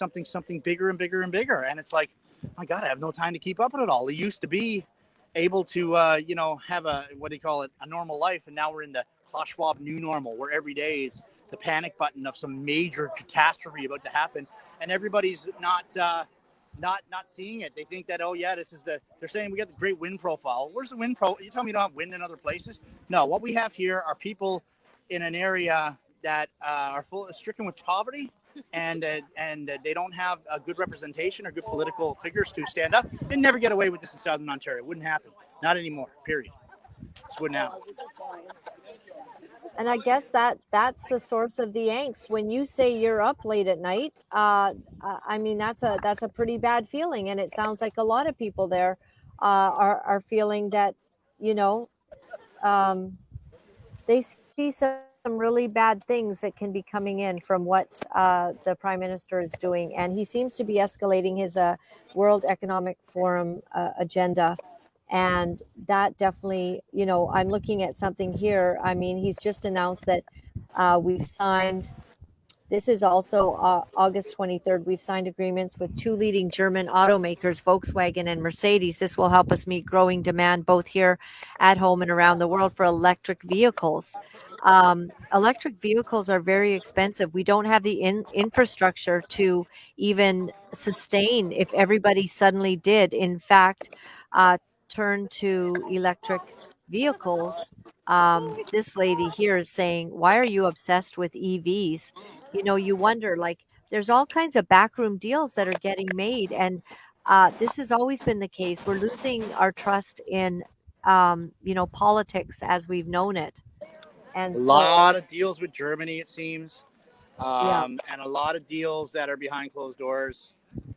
bigger and bigger and bigger. And it's like, my God, I have no time to keep up with it all. It used to be able to, have a normal life. And now we're in the Klaus Schwab new normal, where every day is the panic button of some major catastrophe about to happen. And everybody's not seeing it. They think that, they're saying we got the great wind profile. Where's the wind profile? You tell me you don't have wind in other places? No, what we have here are people in an area that are stricken with poverty and they don't have a good representation or good political figures to stand up. They'd never get away with this in Southern Ontario. It wouldn't happen. Not anymore, period. This wouldn't happen. And I guess that's the source of the angst. When you say you're up late at night, I mean that's a pretty bad feeling, and it sounds like a lot of people there are feeling that, you know, um, they see some really bad things that can be coming in from what the prime minister is doing, and he seems to be escalating his World Economic Forum agenda. And that definitely, you know, I'm looking at something here. I mean, he's just announced that we've signed, this is also August 23rd. We've signed agreements with two leading German automakers, Volkswagen and Mercedes. This will help us meet growing demand both here at home and around the world for electric vehicles. Electric vehicles are very expensive. We don't have the infrastructure to even sustain if everybody suddenly did, in fact, turn to electric vehicles. This lady here is saying, why are you obsessed with EVs? You know, you wonder, like, there's all kinds of backroom deals that are getting made. And this has always been the case. We're losing our trust in, you know, politics as we've known it. And A so, lot of deals with Germany, it seems, yeah, and a lot of deals that are behind closed doors,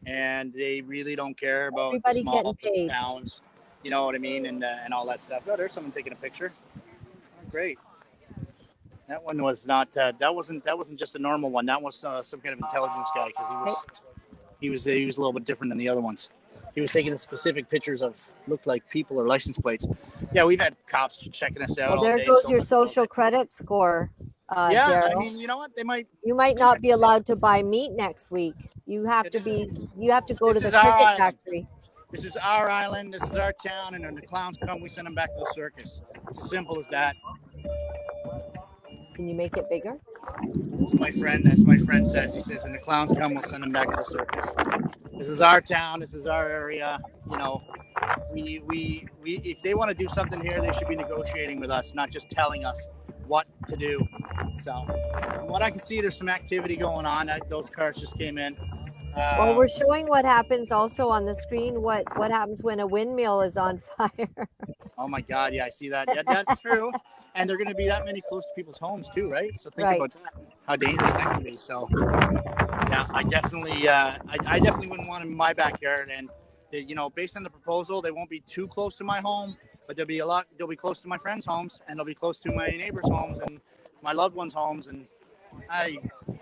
and they really don't care about the everybody getting small paid. towns. You know what I mean, and all that stuff. Oh, there's someone taking a picture. Great. That one was not. That wasn't just a normal one. That was some kind of intelligence guy because Okay. he was a little bit different than the other ones. He was taking specific pictures of looked like people or license plates. Yeah, we've had cops checking us out Well, all there day. goes So your social credit score, yeah, I Darrell. mean, you know what? They might. You might They might not be allowed to buy meat next week. You have to go to this the is our cricket island. factory. This is our island. This is our town. And when the clowns come, we send them back to the circus. It's as simple as that. Can you make it bigger? That's my friend. That's my friend says. He says when the clowns come, we'll send them back to the circus. This is our town. This is our area. You know, we if they want to do something here, they should be negotiating with us, not just telling us what to do. So, from what I can see, there's some activity going on. Those cars just came in. Well, we're showing what happens also on the screen. What happens when a windmill is on fire? Oh my God, yeah, I see that. Yeah, that's true. And they're going to be that many close to people's homes too, right? So think Right. about that, how dangerous that can be. So, yeah, I definitely wouldn't want them in my backyard. And you know, based on the proposal, they won't be too close to my home, but they'll be They'll be close to my friends' homes, and they'll be close to my neighbors' homes and my loved ones' homes. And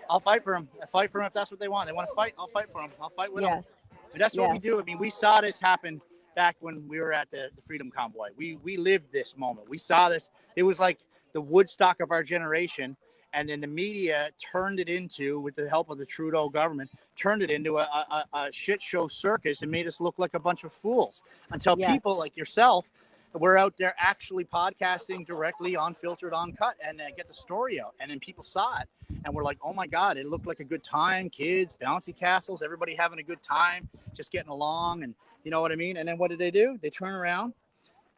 I'll fight for them. I fight for them if that's what they want. They want to fight. I'll fight for them. I'll fight with them. Yes. But that's what we do. Yes. I mean, we saw this happen back when we were at the Freedom Convoy. We lived this moment. We saw this. It was like the Woodstock of our generation. And then the media turned it into, with the help of the Trudeau government, turned it into a shit show circus and made us look like a bunch of fools until Yes. people like yourself were out there actually podcasting directly, unfiltered, uncut, and get the story out. And then people saw it and we're like, oh my God, it looked like a good time. Kids, bouncy castles, everybody having a good time, just getting along. And you know what I mean? And then what did they do? They turn around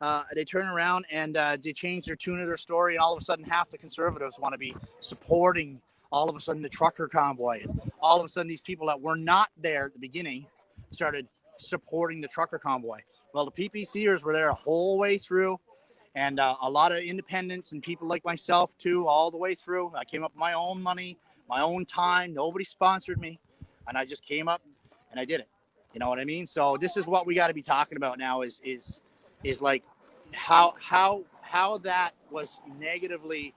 and they change their tune of their story, and all of a sudden half the conservatives want to be supporting all of a sudden the trucker convoy, and all of a sudden these people that were not there at the beginning started supporting the trucker convoy. Well, the PPCers were there a whole way through, and a lot of independents and people like myself too, all the way through. I came up with my own money, my own time. Nobody sponsored me, and I just came up and I did it. You know what I mean? So this is what we got to be talking about now is like how that was negatively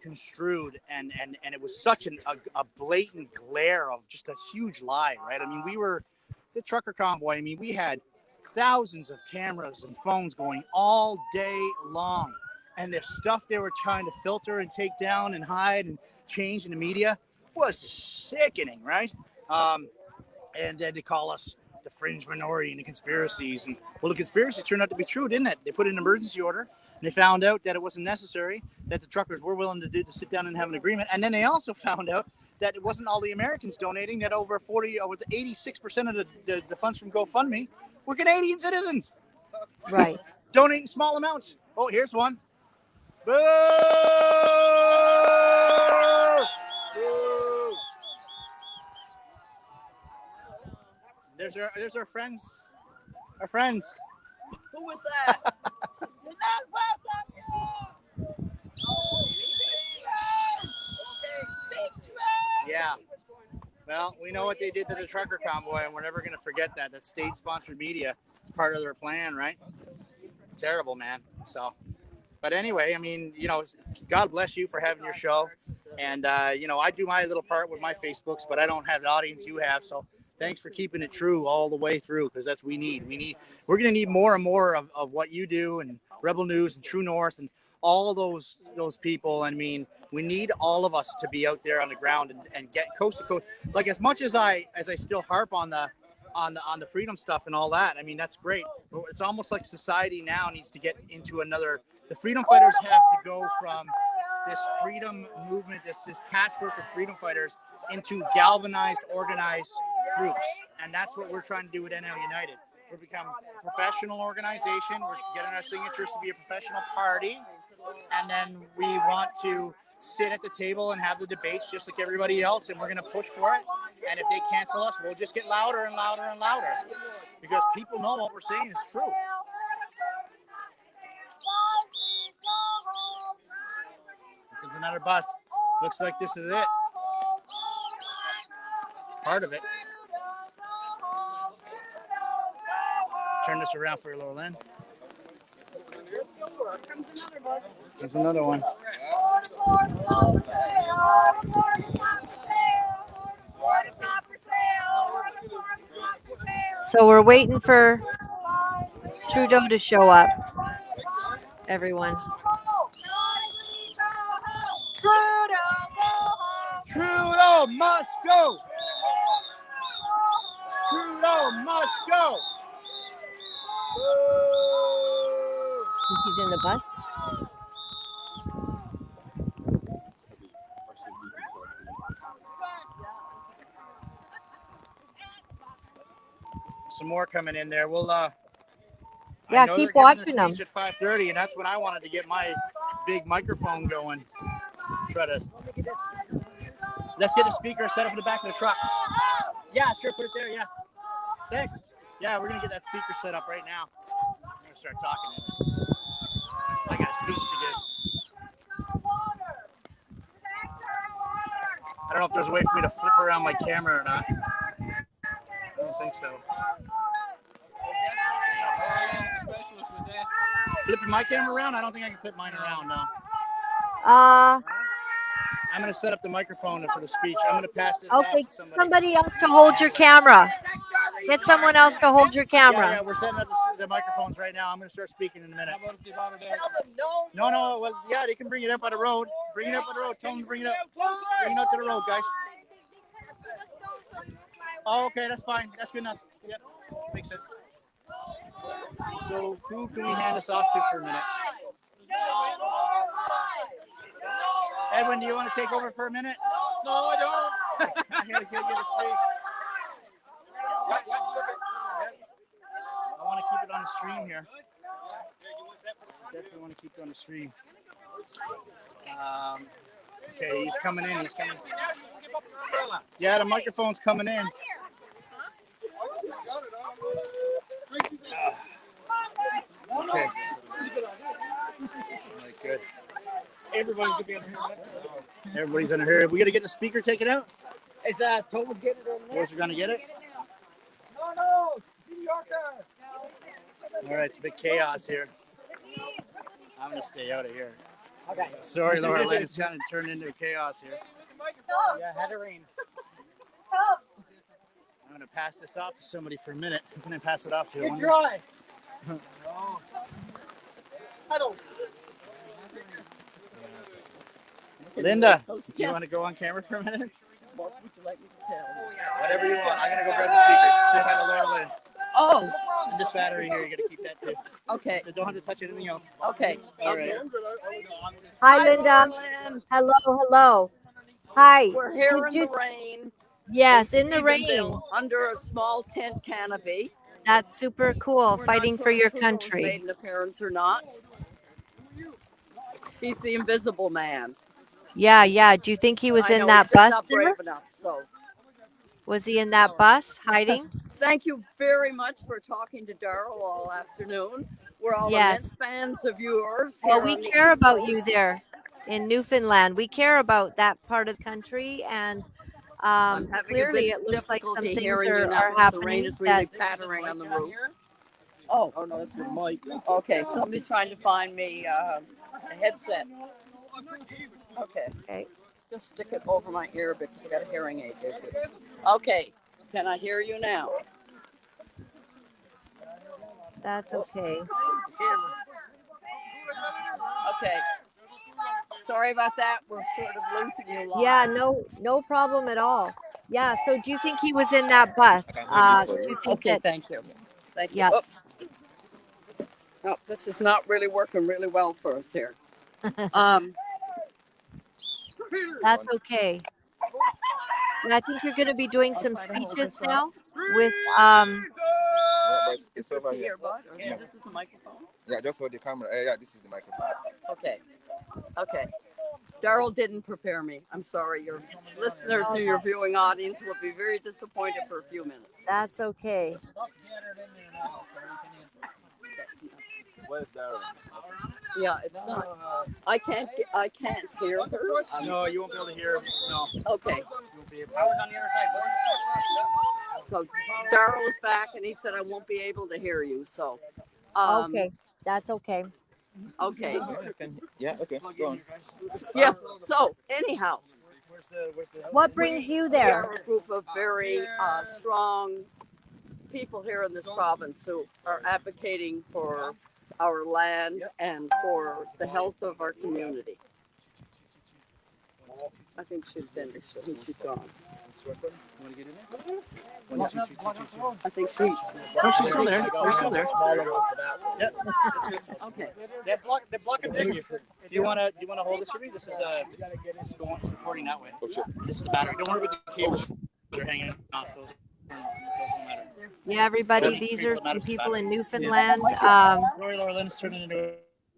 construed, and it was such a blatant glare of just a huge lie, right? I mean, we were the trucker convoy. I mean, we had thousands of cameras and phones going all day long, and the stuff they were trying to filter and take down and hide and change in the media was sickening, right? And then they call us the fringe minority and the conspiracies. And well, the conspiracy turned out to be true, didn't it? They put in an emergency order and they found out that it wasn't necessary, that the truckers were willing to sit down and have an agreement. And then they also found out that it wasn't all the Americans donating, that over 86% of the funds from GoFundMe were Canadian citizens. Right. Donating small amounts. Oh, here's one. Boo! Boo! There's our friends. Our friends. Who was that? You're not welcome here. Well, we know what they did to the trucker convoy, and we're never going to forget that. That state-sponsored media is part of their plan, right? Terrible, man. So, but anyway, I mean, God bless you for having your show. And, I do my little part with my Facebooks, but I don't have the audience you have. So thanks for keeping it true all the way through, because that's what we need. We're going to need more and more of what you do, and Rebel News and True North and all those people. I mean, we need all of us to be out there on the ground and get coast to coast. Like, as much as I still harp on the freedom stuff and all that, I mean, that's great. But it's almost like society now needs to get into another. The freedom fighters have to go from this freedom movement, this patchwork of freedom fighters, into galvanized, organized groups. And that's what we're trying to do with NL United. We're become a professional organization. We're getting our signatures to be a professional party. And then we want to sit at the table and have the debates just like everybody else. And we're going to push for it. And if they cancel us, we'll just get louder and louder and louder. Because people know what we're saying is true. There's another bus. Looks like this is it. Part of it. Turn this around for you, Laura-Lynn. There's another one. So we're waiting for Trudeau to show up. Everyone. Trudeau must go. Trudeau must go. Think he's in the bus? Some more coming in there. We'll yeah, keep watching them. At 5:30, and that's when I wanted to get my big microphone going. Try to. Let's get the speaker set up in the back of the truck. Yeah, sure. Put it there. Yeah. Thanks. Yeah, we're gonna get that speaker set up right now. I'm gonna start talking. I got a speech to give. I don't know if there's a way for me to flip around my camera or not. I don't think so. Flipping my camera around? I don't think I can flip mine around, no. I'm going to set up the microphone for the speech. I'm going to pass this off to somebody else to hold your camera. Get someone else to hold your camera. Yeah, we're setting up the microphones right now. I'm going to start speaking in a minute. No. Well, yeah, they can bring it up on the road. Bring it up on the road. Tell them to bring it up. Bring it up to the road, guys. Oh, okay, that's fine. That's good enough. Yep, makes sense. So who can we hand this off to for a minute? Edwin, do you want to take over for a minute? No, I don't. I gotta get a space. I want to keep it on the stream here. Definitely want to keep it on the stream. Okay, he's coming in. He's coming. Yeah, the microphone's coming in. Okay. All right, good. Everybody's gonna be under here. Everybody's under here. We gotta get the speaker taken out. Is Toad get it over there? Where's gonna get it? No, New Yorker. All right, it's a big chaos here. I'm gonna stay out of here. Okay. Sorry, Laura-Lynn, it's kind of turned into chaos here. Yeah, had it rain. I'm gonna pass this off to somebody for a minute. Who can I pass it off to? You're dry. Linda, do you want to go on camera for a minute? What would you like me to tell? Whatever you want. I'm gonna go grab the speaker. Say hi to Laura-Lynn. Oh. And this battery here, you gotta keep that too. Okay. You don't have to touch anything else. Okay. All right. Hi, Linda. Hello. Hi. We're here in the rain. Yes, in the rain. Under a small tent canopy. That's super cool. Fighting for your country. Made an appearance or not. He's the invisible man. Yeah. Do you think he was in that bus? Not brave enough, so. Was he in that bus hiding? Thank you very much for talking to Darrell all afternoon. We're all immense fans of yours. Well, we care about you there in Newfoundland. We care about that part of the country, and I'm having Clearly, a it bit looks like some difficulty things hearing you are now because the rain happening is really that pattering on the roof. Oh, no, that's your mic. okay. Somebody's trying to find me a headset. Okay. okay. Just stick it over my ear because I got a hearing aid there too. Okay. Can I hear you now? That's okay. Okay. Sorry about that. We're sort of losing you live. Yeah, no problem at all. Yeah. So do you think he was in that bus? Do you think Okay, that? thank you. Thank you. Yeah. Oops. No, this is not really working really well for us here. That's okay. And I think you're going to be doing some speeches now with Is this the earbud? Or this is the microphone? Yeah, just hold the camera. Yeah, this is the microphone. Okay. Okay. Darrell didn't prepare me. I'm sorry. Your listeners or your viewing audience will be very disappointed for a few minutes. That's okay. Where's Darrell? Yeah, it's not. I can't hear her. No, you won't be able to hear. No. Okay. So Darrell is back, and he said I won't be able to hear you. So. Okay, that's okay. Okay. Yeah. Okay. Go on. Yeah. So anyhow. What brings you We there? are a group of very strong people here in this province who are advocating for our land and for the health of our community. I think she's finished. I think she's gone. I think she. Oh, she's still there. We're still there. Yep. Okay. They're blocking the. Do you want to hold this for me? This is it's going. It's recording that way. Oh, sure. This is the battery. Don't worry about the cables. They're hanging off. Those don't matter. Yeah, everybody. These are some people in Newfoundland. Laura-Lynn's turning into.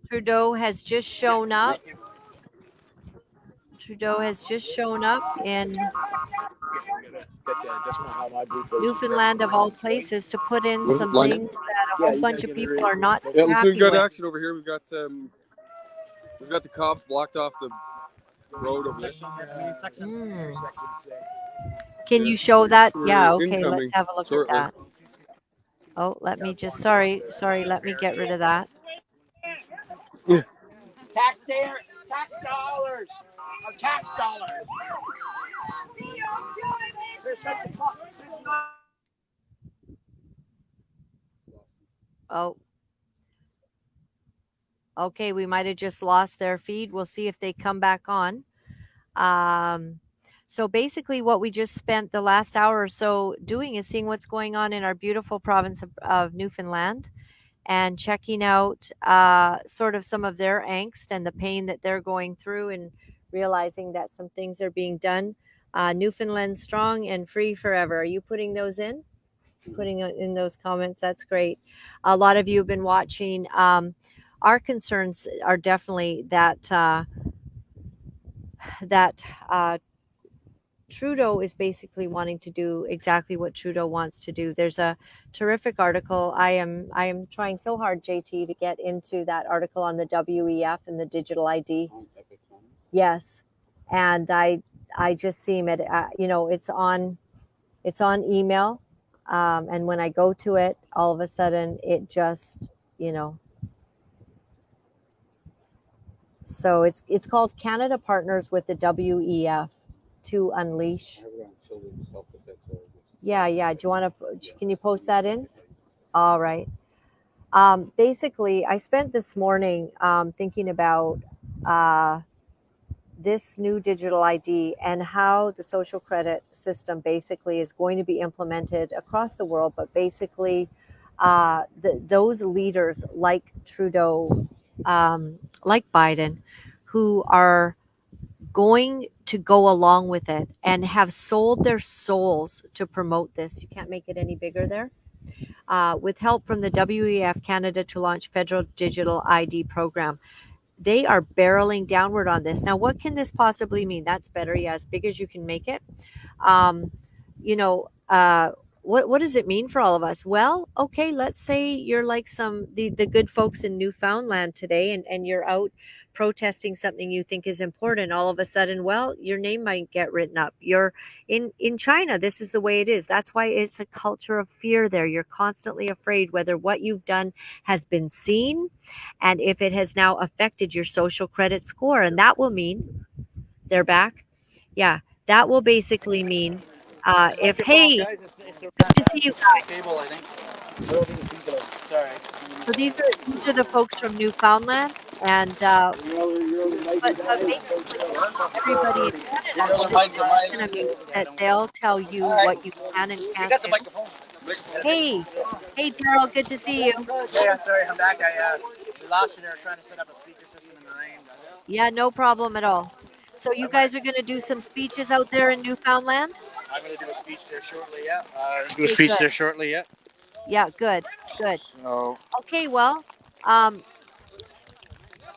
Trudeau has just shown up. Trudeau has just shown up in Newfoundland, of all places, to put in some things that a whole bunch of people are not Yeah, so happy we've got with. action over here. We've got the cops blocked off the road over there. Can you show that? So Yeah, we're okay, incoming let's have a look shortly. at that. Oh, let me just, sorry, let me get rid of that. Tax dollars. Our tax dollars. Oh. Okay, we might have just lost their feed. We'll see if they come back on. So basically what we just spent the last hour or so doing is seeing what's going on in our beautiful province of Newfoundland and checking out sort of some of their angst and the pain that they're going through and realizing that some things are being done. Newfoundland strong and free forever. Are you putting those in? Putting in those comments? That's great. A lot of you have been watching. Our concerns are definitely that Trudeau is basically wanting to do exactly what Trudeau wants to do. There's a terrific article. I am trying so hard, JT, to get into that article on the WEF and the digital ID. Yes, and I just see it. It's on email, and when I go to it, all of a sudden it just So it's called Canada Partners with the WEF to Unleash. Yeah. Can you post that in? All right. Basically, I spent this morning thinking about this new digital ID and how the social credit system basically is going to be implemented across the world, but basically those leaders like Trudeau, like Biden, who are going to go along with it and have sold their souls to promote this. You can't make it any bigger there. With help from the WEF Canada to launch federal digital ID program. They are barreling downward on this. Now, what can this possibly mean? That's better. Yeah, as big as you can make it. what does it mean for all of us? Well, okay, let's say you're like the good folks in Newfoundland today, and you're out protesting something you think is important. All of a sudden, well, your name might get written up. You're in China. This is the way it is. That's why it's a culture of fear there. You're constantly afraid whether what you've done has been seen, and if it has now affected your social credit score, and that will mean they're back. Yeah, that will basically mean if hey, good to see you guys. Cable, I think. Sorry. So these are the folks from Newfoundland, and but basically everybody in Canada, this is going to mean that they'll tell you what you can and can't do. Hey, hey, Darrell, good to see you. Hey, I'm sorry, I'm back. We lost you there trying to set up a speaker system in the rain. Yeah, no problem at all. So you guys are going to do some speeches out there in Newfoundland? I'm going to do a speech there shortly, yeah. Do a Okay, speech good. there shortly, yeah. Yeah, good, good. So, Okay, well, as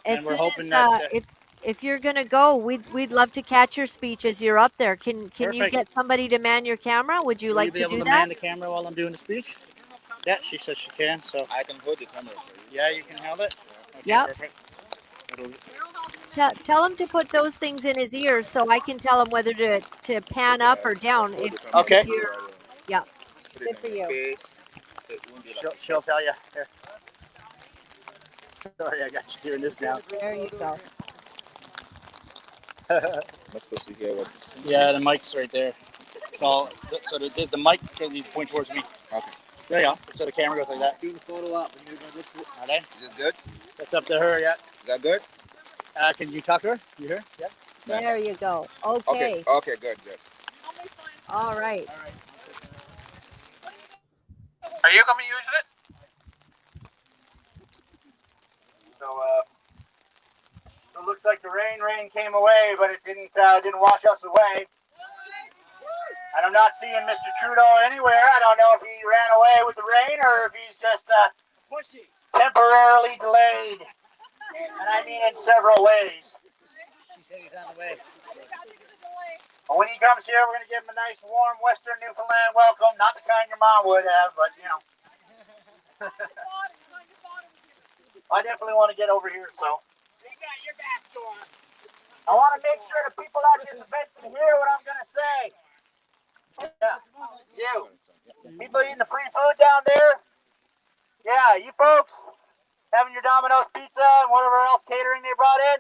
and we're soon hoping as that if you're gonna go, we'd love to catch your speech as you're up there. Can you perfect. get somebody to man your camera? Would you Will you like be to able do to that? man the camera while I'm doing the speech? Yeah, she says she can, so. I can hold the camera for you. Yeah, you can hold it? Okay, Yep. perfect. Tell him to put those things in his ears so I can tell him whether to pan up or down. Okay. If you're, yeah, good for you. She'll tell you. Here. Sorry, I got you doing this now. There you go. Am I supposed to hear what? Yeah, the mic's right there. It's all so the mic needs to point towards me. Okay. There you go. So the camera goes like that. Do the photo up. Are they? Is it good? That's up to her. Yeah. Is that good? Can you talk to her? You hear? Yeah. There you go. Okay. Okay. Good. All right. Are you gonna be using it? So it looks like the rain came away, but it didn't wash us away. And I'm not seeing Mr. Trudeau anywhere. I don't know if he ran away with the rain or if he's just temporarily delayed. And I mean in several ways. She said he's on the way. But when he comes here, we're going to give him a nice, warm Western Newfoundland welcome. Not the kind your mom would have, but you know. I definitely want to get over here, so. I want to make sure the people out this fence can hear what I'm going to say. Yeah, you. People eating the free food down there? Yeah, you folks having your Domino's pizza and whatever else catering they brought in?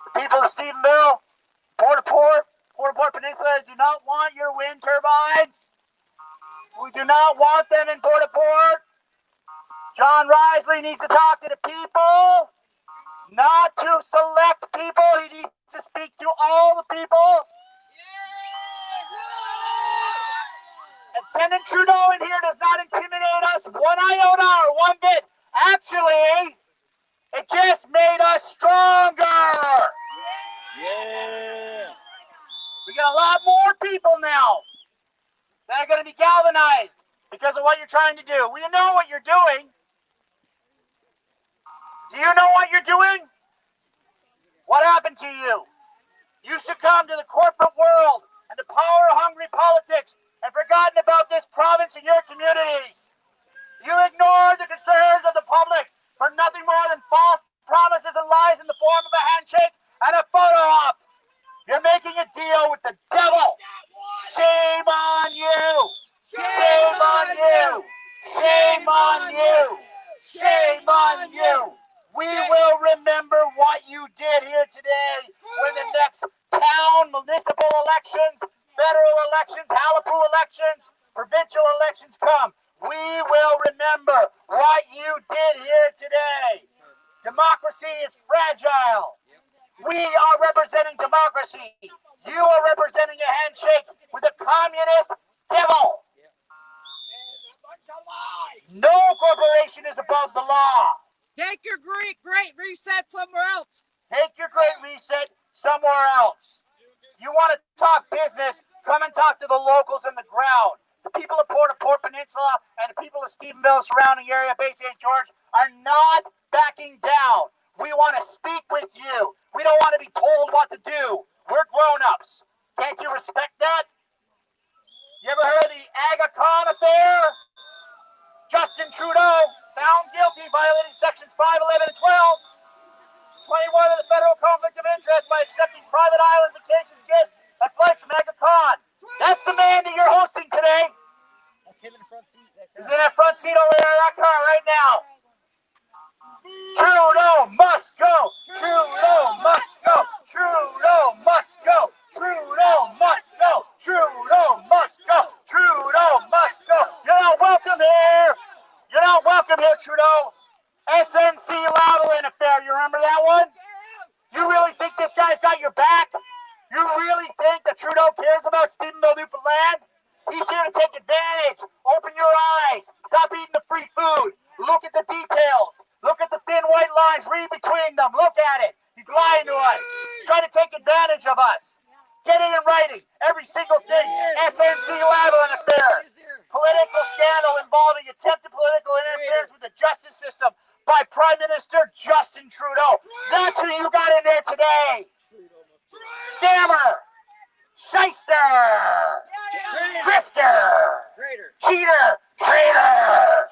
The people of Stephenville, Port-au-Port Peninsula do not want your wind turbines. We do not want them in Port-au-Port. John Risley needs to talk to the people, not to select people. He needs to speak to all the people. And sending Trudeau in here does not intimidate us one iota or one bit. Actually, it just made us stronger. Yeah. We got a lot more people now that are going to be galvanized because of what you're trying to do. We know what you're doing. Do you know what you're doing? What happened to you? You succumbed to the corporate world and the power-hungry politics and forgotten about this province and your communities. You ignored the concerns of the public for nothing more than false promises and lies in the form of a handshake and a photo op. You're making a deal with the devil. Shame on you. Shame on you. Shame on you. Shame on you. We will remember what you did here today when the next town municipal elections, federal elections, Halapu elections, provincial elections come. We will remember what you did here today. Democracy is fragile. We are representing democracy. You are representing a handshake with a communist devil. No corporation is above the law. Take your great reset somewhere else. Take your great reset somewhere else. You want to talk business, come and talk to the locals on the ground. The people of Port-au-Port Peninsula and the people of Stephenville surrounding area, Bay St. George, are not backing down. We want to speak with you. We don't want to be told what to do. We're grown-ups. Can't you respect that? You ever heard of the Aga Khan affair? Justin Trudeau found guilty violating sections 5, 11, and 12, 21 of the Federal Conflict of Interest by accepting private island vacations, gifts, and flights from Aga Khan. That's the man that you're hosting today. That's him in the front seat. He's in that front seat over there in that car right now. Trudeau must go. Trudeau must go. Trudeau must go. Trudeau must go. Trudeau must go. Trudeau must go. You're not welcome here. You're not welcome here, Trudeau. SNC Lavalin affair. You remember that one? You really think this guy's got your back? You really think that Trudeau cares about Stephenville, Newfoundland? He's here to take advantage. Open your eyes. Stop eating the free food. Look at the details. Look at the thin white lines. Read between them. Look at it. He's lying to us. He's trying to take advantage of us. Get it in writing. Every single thing. SNC Lavalin affair. Political scandal involving attempted political interference with the justice system by Prime Minister Justin Trudeau. That's who you got in there today. Scammer. Shyster. Grifter. Cheater. Traitor.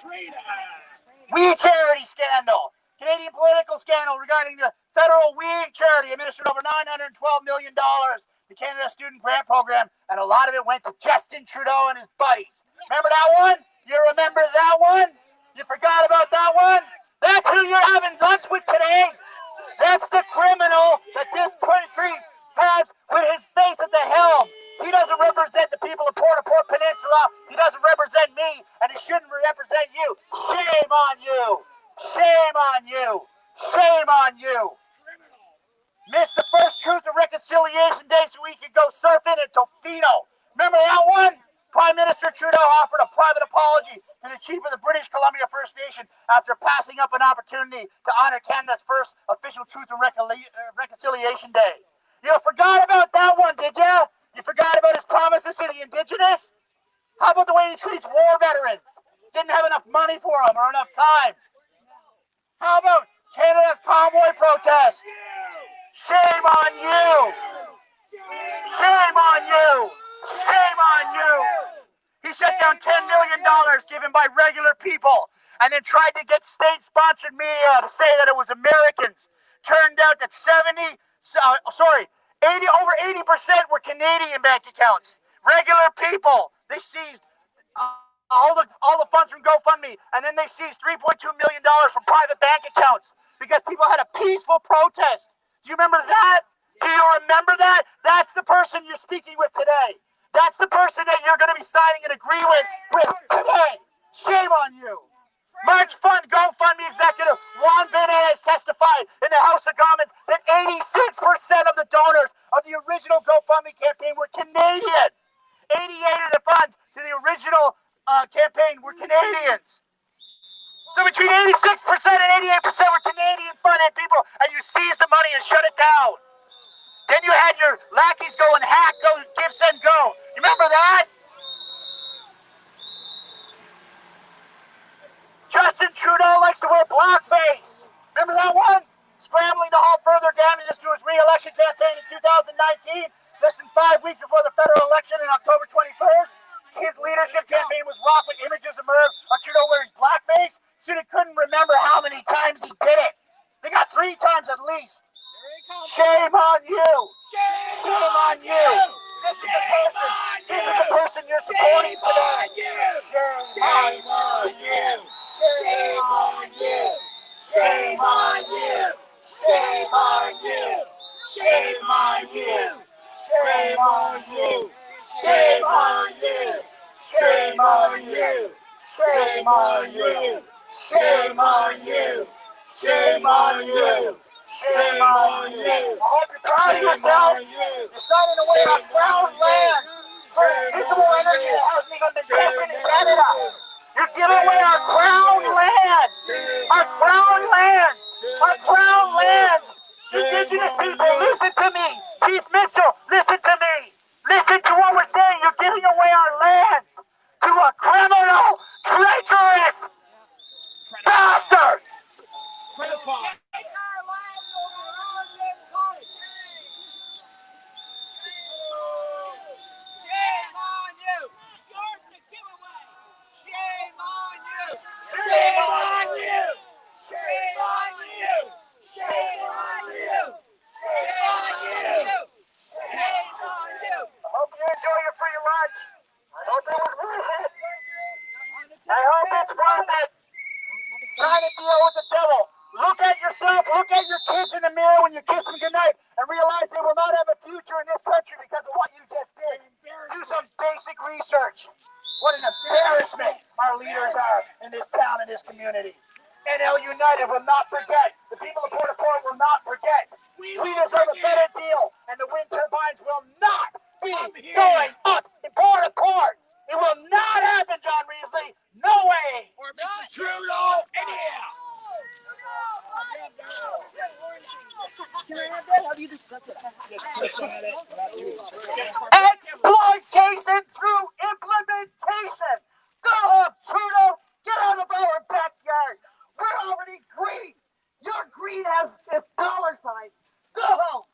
Weed charity scandal. Canadian political scandal regarding the federal weed charity administered over $912 million to Canada Student Grant Program, and a lot of it went to Justin Trudeau and his buddies. Remember that one? You remember that one? You forgot about that one? That's who you're having lunch with today. That's the criminal that this country has with his face at the helm. He doesn't represent the people of Port-au-Port Peninsula. He doesn't represent me, and he shouldn't represent you. Shame on you. Shame on you. Shame on you. Missed the first Truth and Reconciliation Day so we could go surfing at Tofino. Remember that one? Prime Minister Trudeau offered a private apology to the chief of the British Columbia First Nation after passing up an opportunity to honor Canada's first official Truth and Reconciliation Day. You forgot about that one, did you? You forgot about his promises to the Indigenous? How about the way he treats war veterans? Didn't have enough money for them or enough time. How about Canada's convoy protest? Shame on you! Shame on you! Shame on you! He shut down $10 million given by regular people and then tried to get state-sponsored media to say that it was Americans. Turned out that 80% were Canadian bank accounts. Regular people. They seized all the funds from GoFundMe, and then they seized $3.2 million from private bank accounts because people had a peaceful protest. Do you remember that? Do you remember that? That's the person you're speaking with today. That's the person that you're going to be signing an agreement with today. Shame on you. March Fund GoFundMe executive Juan Benet has testified in the House of Commons that 86% of the donors of the original GoFundMe campaign were Canadian. 88 of the funds to the original campaign were Canadians. So between 86% and 88% were Canadian-funded people, and you seized the money and shut it down. Then you had your lackeys go and hack, go, give, send, go. You remember that? Justin Trudeau likes to wear blackface. Remember that one? Scrambling to halt further damages to his re-election campaign in 2019, less than 5 weeks before the federal election on October 21st. His leadership campaign was rocked with images emerged of Trudeau wearing blackface, so they couldn't remember how many times he did it. They got 3 times at least. Shame on you. Shame on you. This is the person you're supporting today. Shame on you. Shame on you. Shame on you. Shame on you. Shame on you. Shame on you. Shame on you. Shame on you. Shame on you. Shame on you. Shame on you. Shame on you. I hope you're proud of yourself. You're signing away on crown land. First visible energy that hasn't even been tested in Canada. You're giving away our crown land. Our crown land. Our crown land. Indigenous people, listen to me. Chief Mitchell, listen to me. Listen to what we're saying. You're giving away our lands to a criminal, treacherous bastard. Let's prove it. Sign a deal with the devil. Look at yourself, look at your kids in the mirror when you kiss them goodnight and realize they will not have a future in this country because of what you just did. Do some basic research. What an embarrassment our leaders are in this town, in this community. NL United will not forget. The people of Port au Port will not forget. We deserve a better deal, and the wind turbines will not be going up in Port au Port. It will not happen, John Reesley. No way. Or Mr. Trudeau, anyhow. Can I have that? How do you discuss it? Exploitation through implementation. Go home, Trudeau. Get out of our backyard. We're already green. Your green is dollar signs. Go home.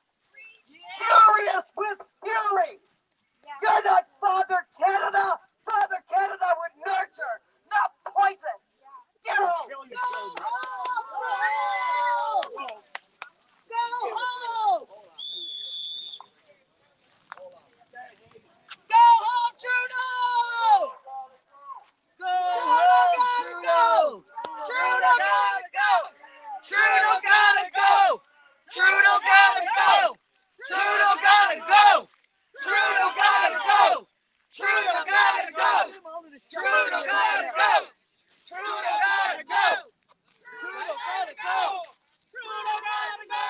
Furious with fury. You're not Father Canada. Father Canada would nurture, not poison. Get home. Go home. Go home. Go home, Trudeau. Go home, Trudeau. Trudeau gotta go. Trudeau gotta go. Trudeau gotta go. Trudeau gotta go. Trudeau gotta go. Trudeau gotta go. Trudeau gotta go. Trudeau gotta go. Trudeau gotta go. Trudeau gotta go.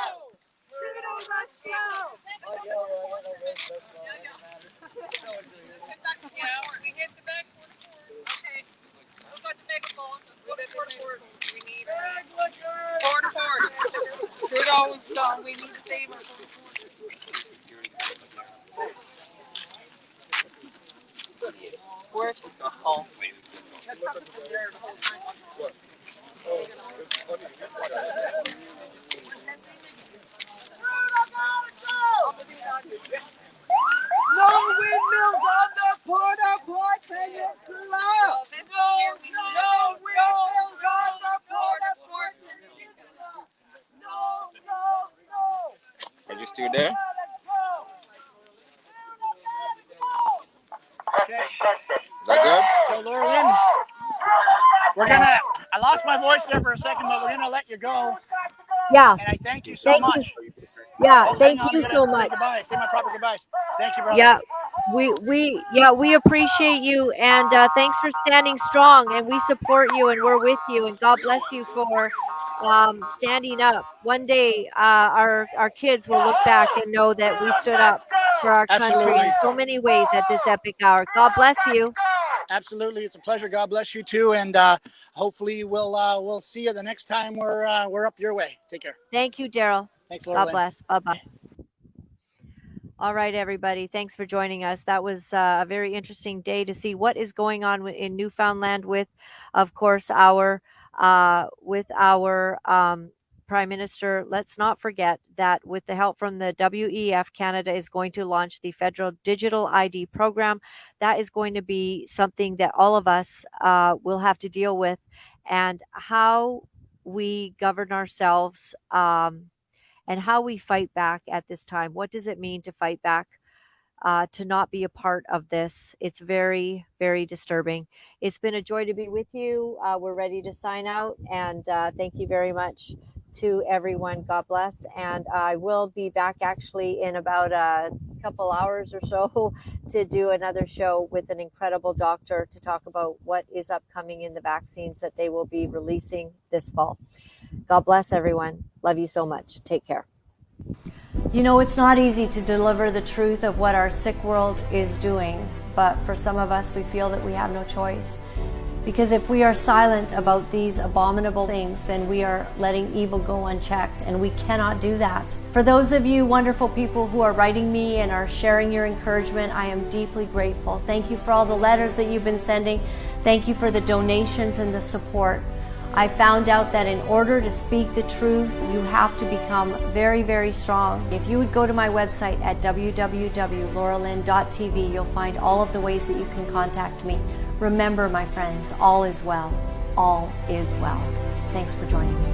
Trudeau must go. Yeah, we hit the back. Okay. We're about to make a goal. Let's go to Port. We need Port. Trudeau is gone. We need to save our Where? Oh. No windmills on the Port au Port Peninsula. No windmills on the Port au Port Peninsula. No. Are you still there? Okay. Is that good? So Laura-Lynn, I lost my voice there for a second, but we're gonna let you go. Yeah. And I thank you so much. Yeah, Oh, thank hang on, you I gotta so say much. goodbye. Say my proper goodbyes. Thank you, brother. Yeah, we appreciate you, and thanks for standing strong, and we support you, and we're with you, and God bless you for standing up. One day, our kids will look back and know that we stood up for our country Absolutely. in so many ways at this epic hour. God bless you. Absolutely, it's a pleasure. God bless you too, and hopefully we'll see you the next time we're up your way. Take care. Thank you, Darrell. Thanks, God Laura-Lynn. bless. Bye-bye. All right, everybody. Thanks for joining us. That was a very interesting day to see what is going on in Newfoundland with, of course, our Prime Minister. Let's not forget that with the help from the WEF, Canada is going to launch the federal digital ID program. That is going to be something that all of us will have to deal with, and how we govern ourselves and how we fight back at this time. What does it mean to fight back, to not be a part of this? It's very, very disturbing. It's been a joy to be with you. We're ready to sign out, and thank you very much to everyone. God bless. And I will be back actually in about a couple hours or so to do another show with an incredible doctor to talk about what is upcoming in the vaccines that they will be releasing this fall. God bless everyone. Love you so much. Take care. You know, it's not easy to deliver the truth of what our sick world is doing, but for some of us, we feel that we have no choice. Because if we are silent about these abominable things, then we are letting evil go unchecked, and we cannot do that. For those of you wonderful people who are writing me and are sharing your encouragement, I am deeply grateful. Thank you for all the letters that you've been sending. Thank you for the donations and the support. I found out that in order to speak the truth, you have to become very, very strong. If you would go to my website at www.laura-lynn.tv, you'll find all of the ways that you can contact me. Remember, my friends, all is well. All is well. Thanks for joining me.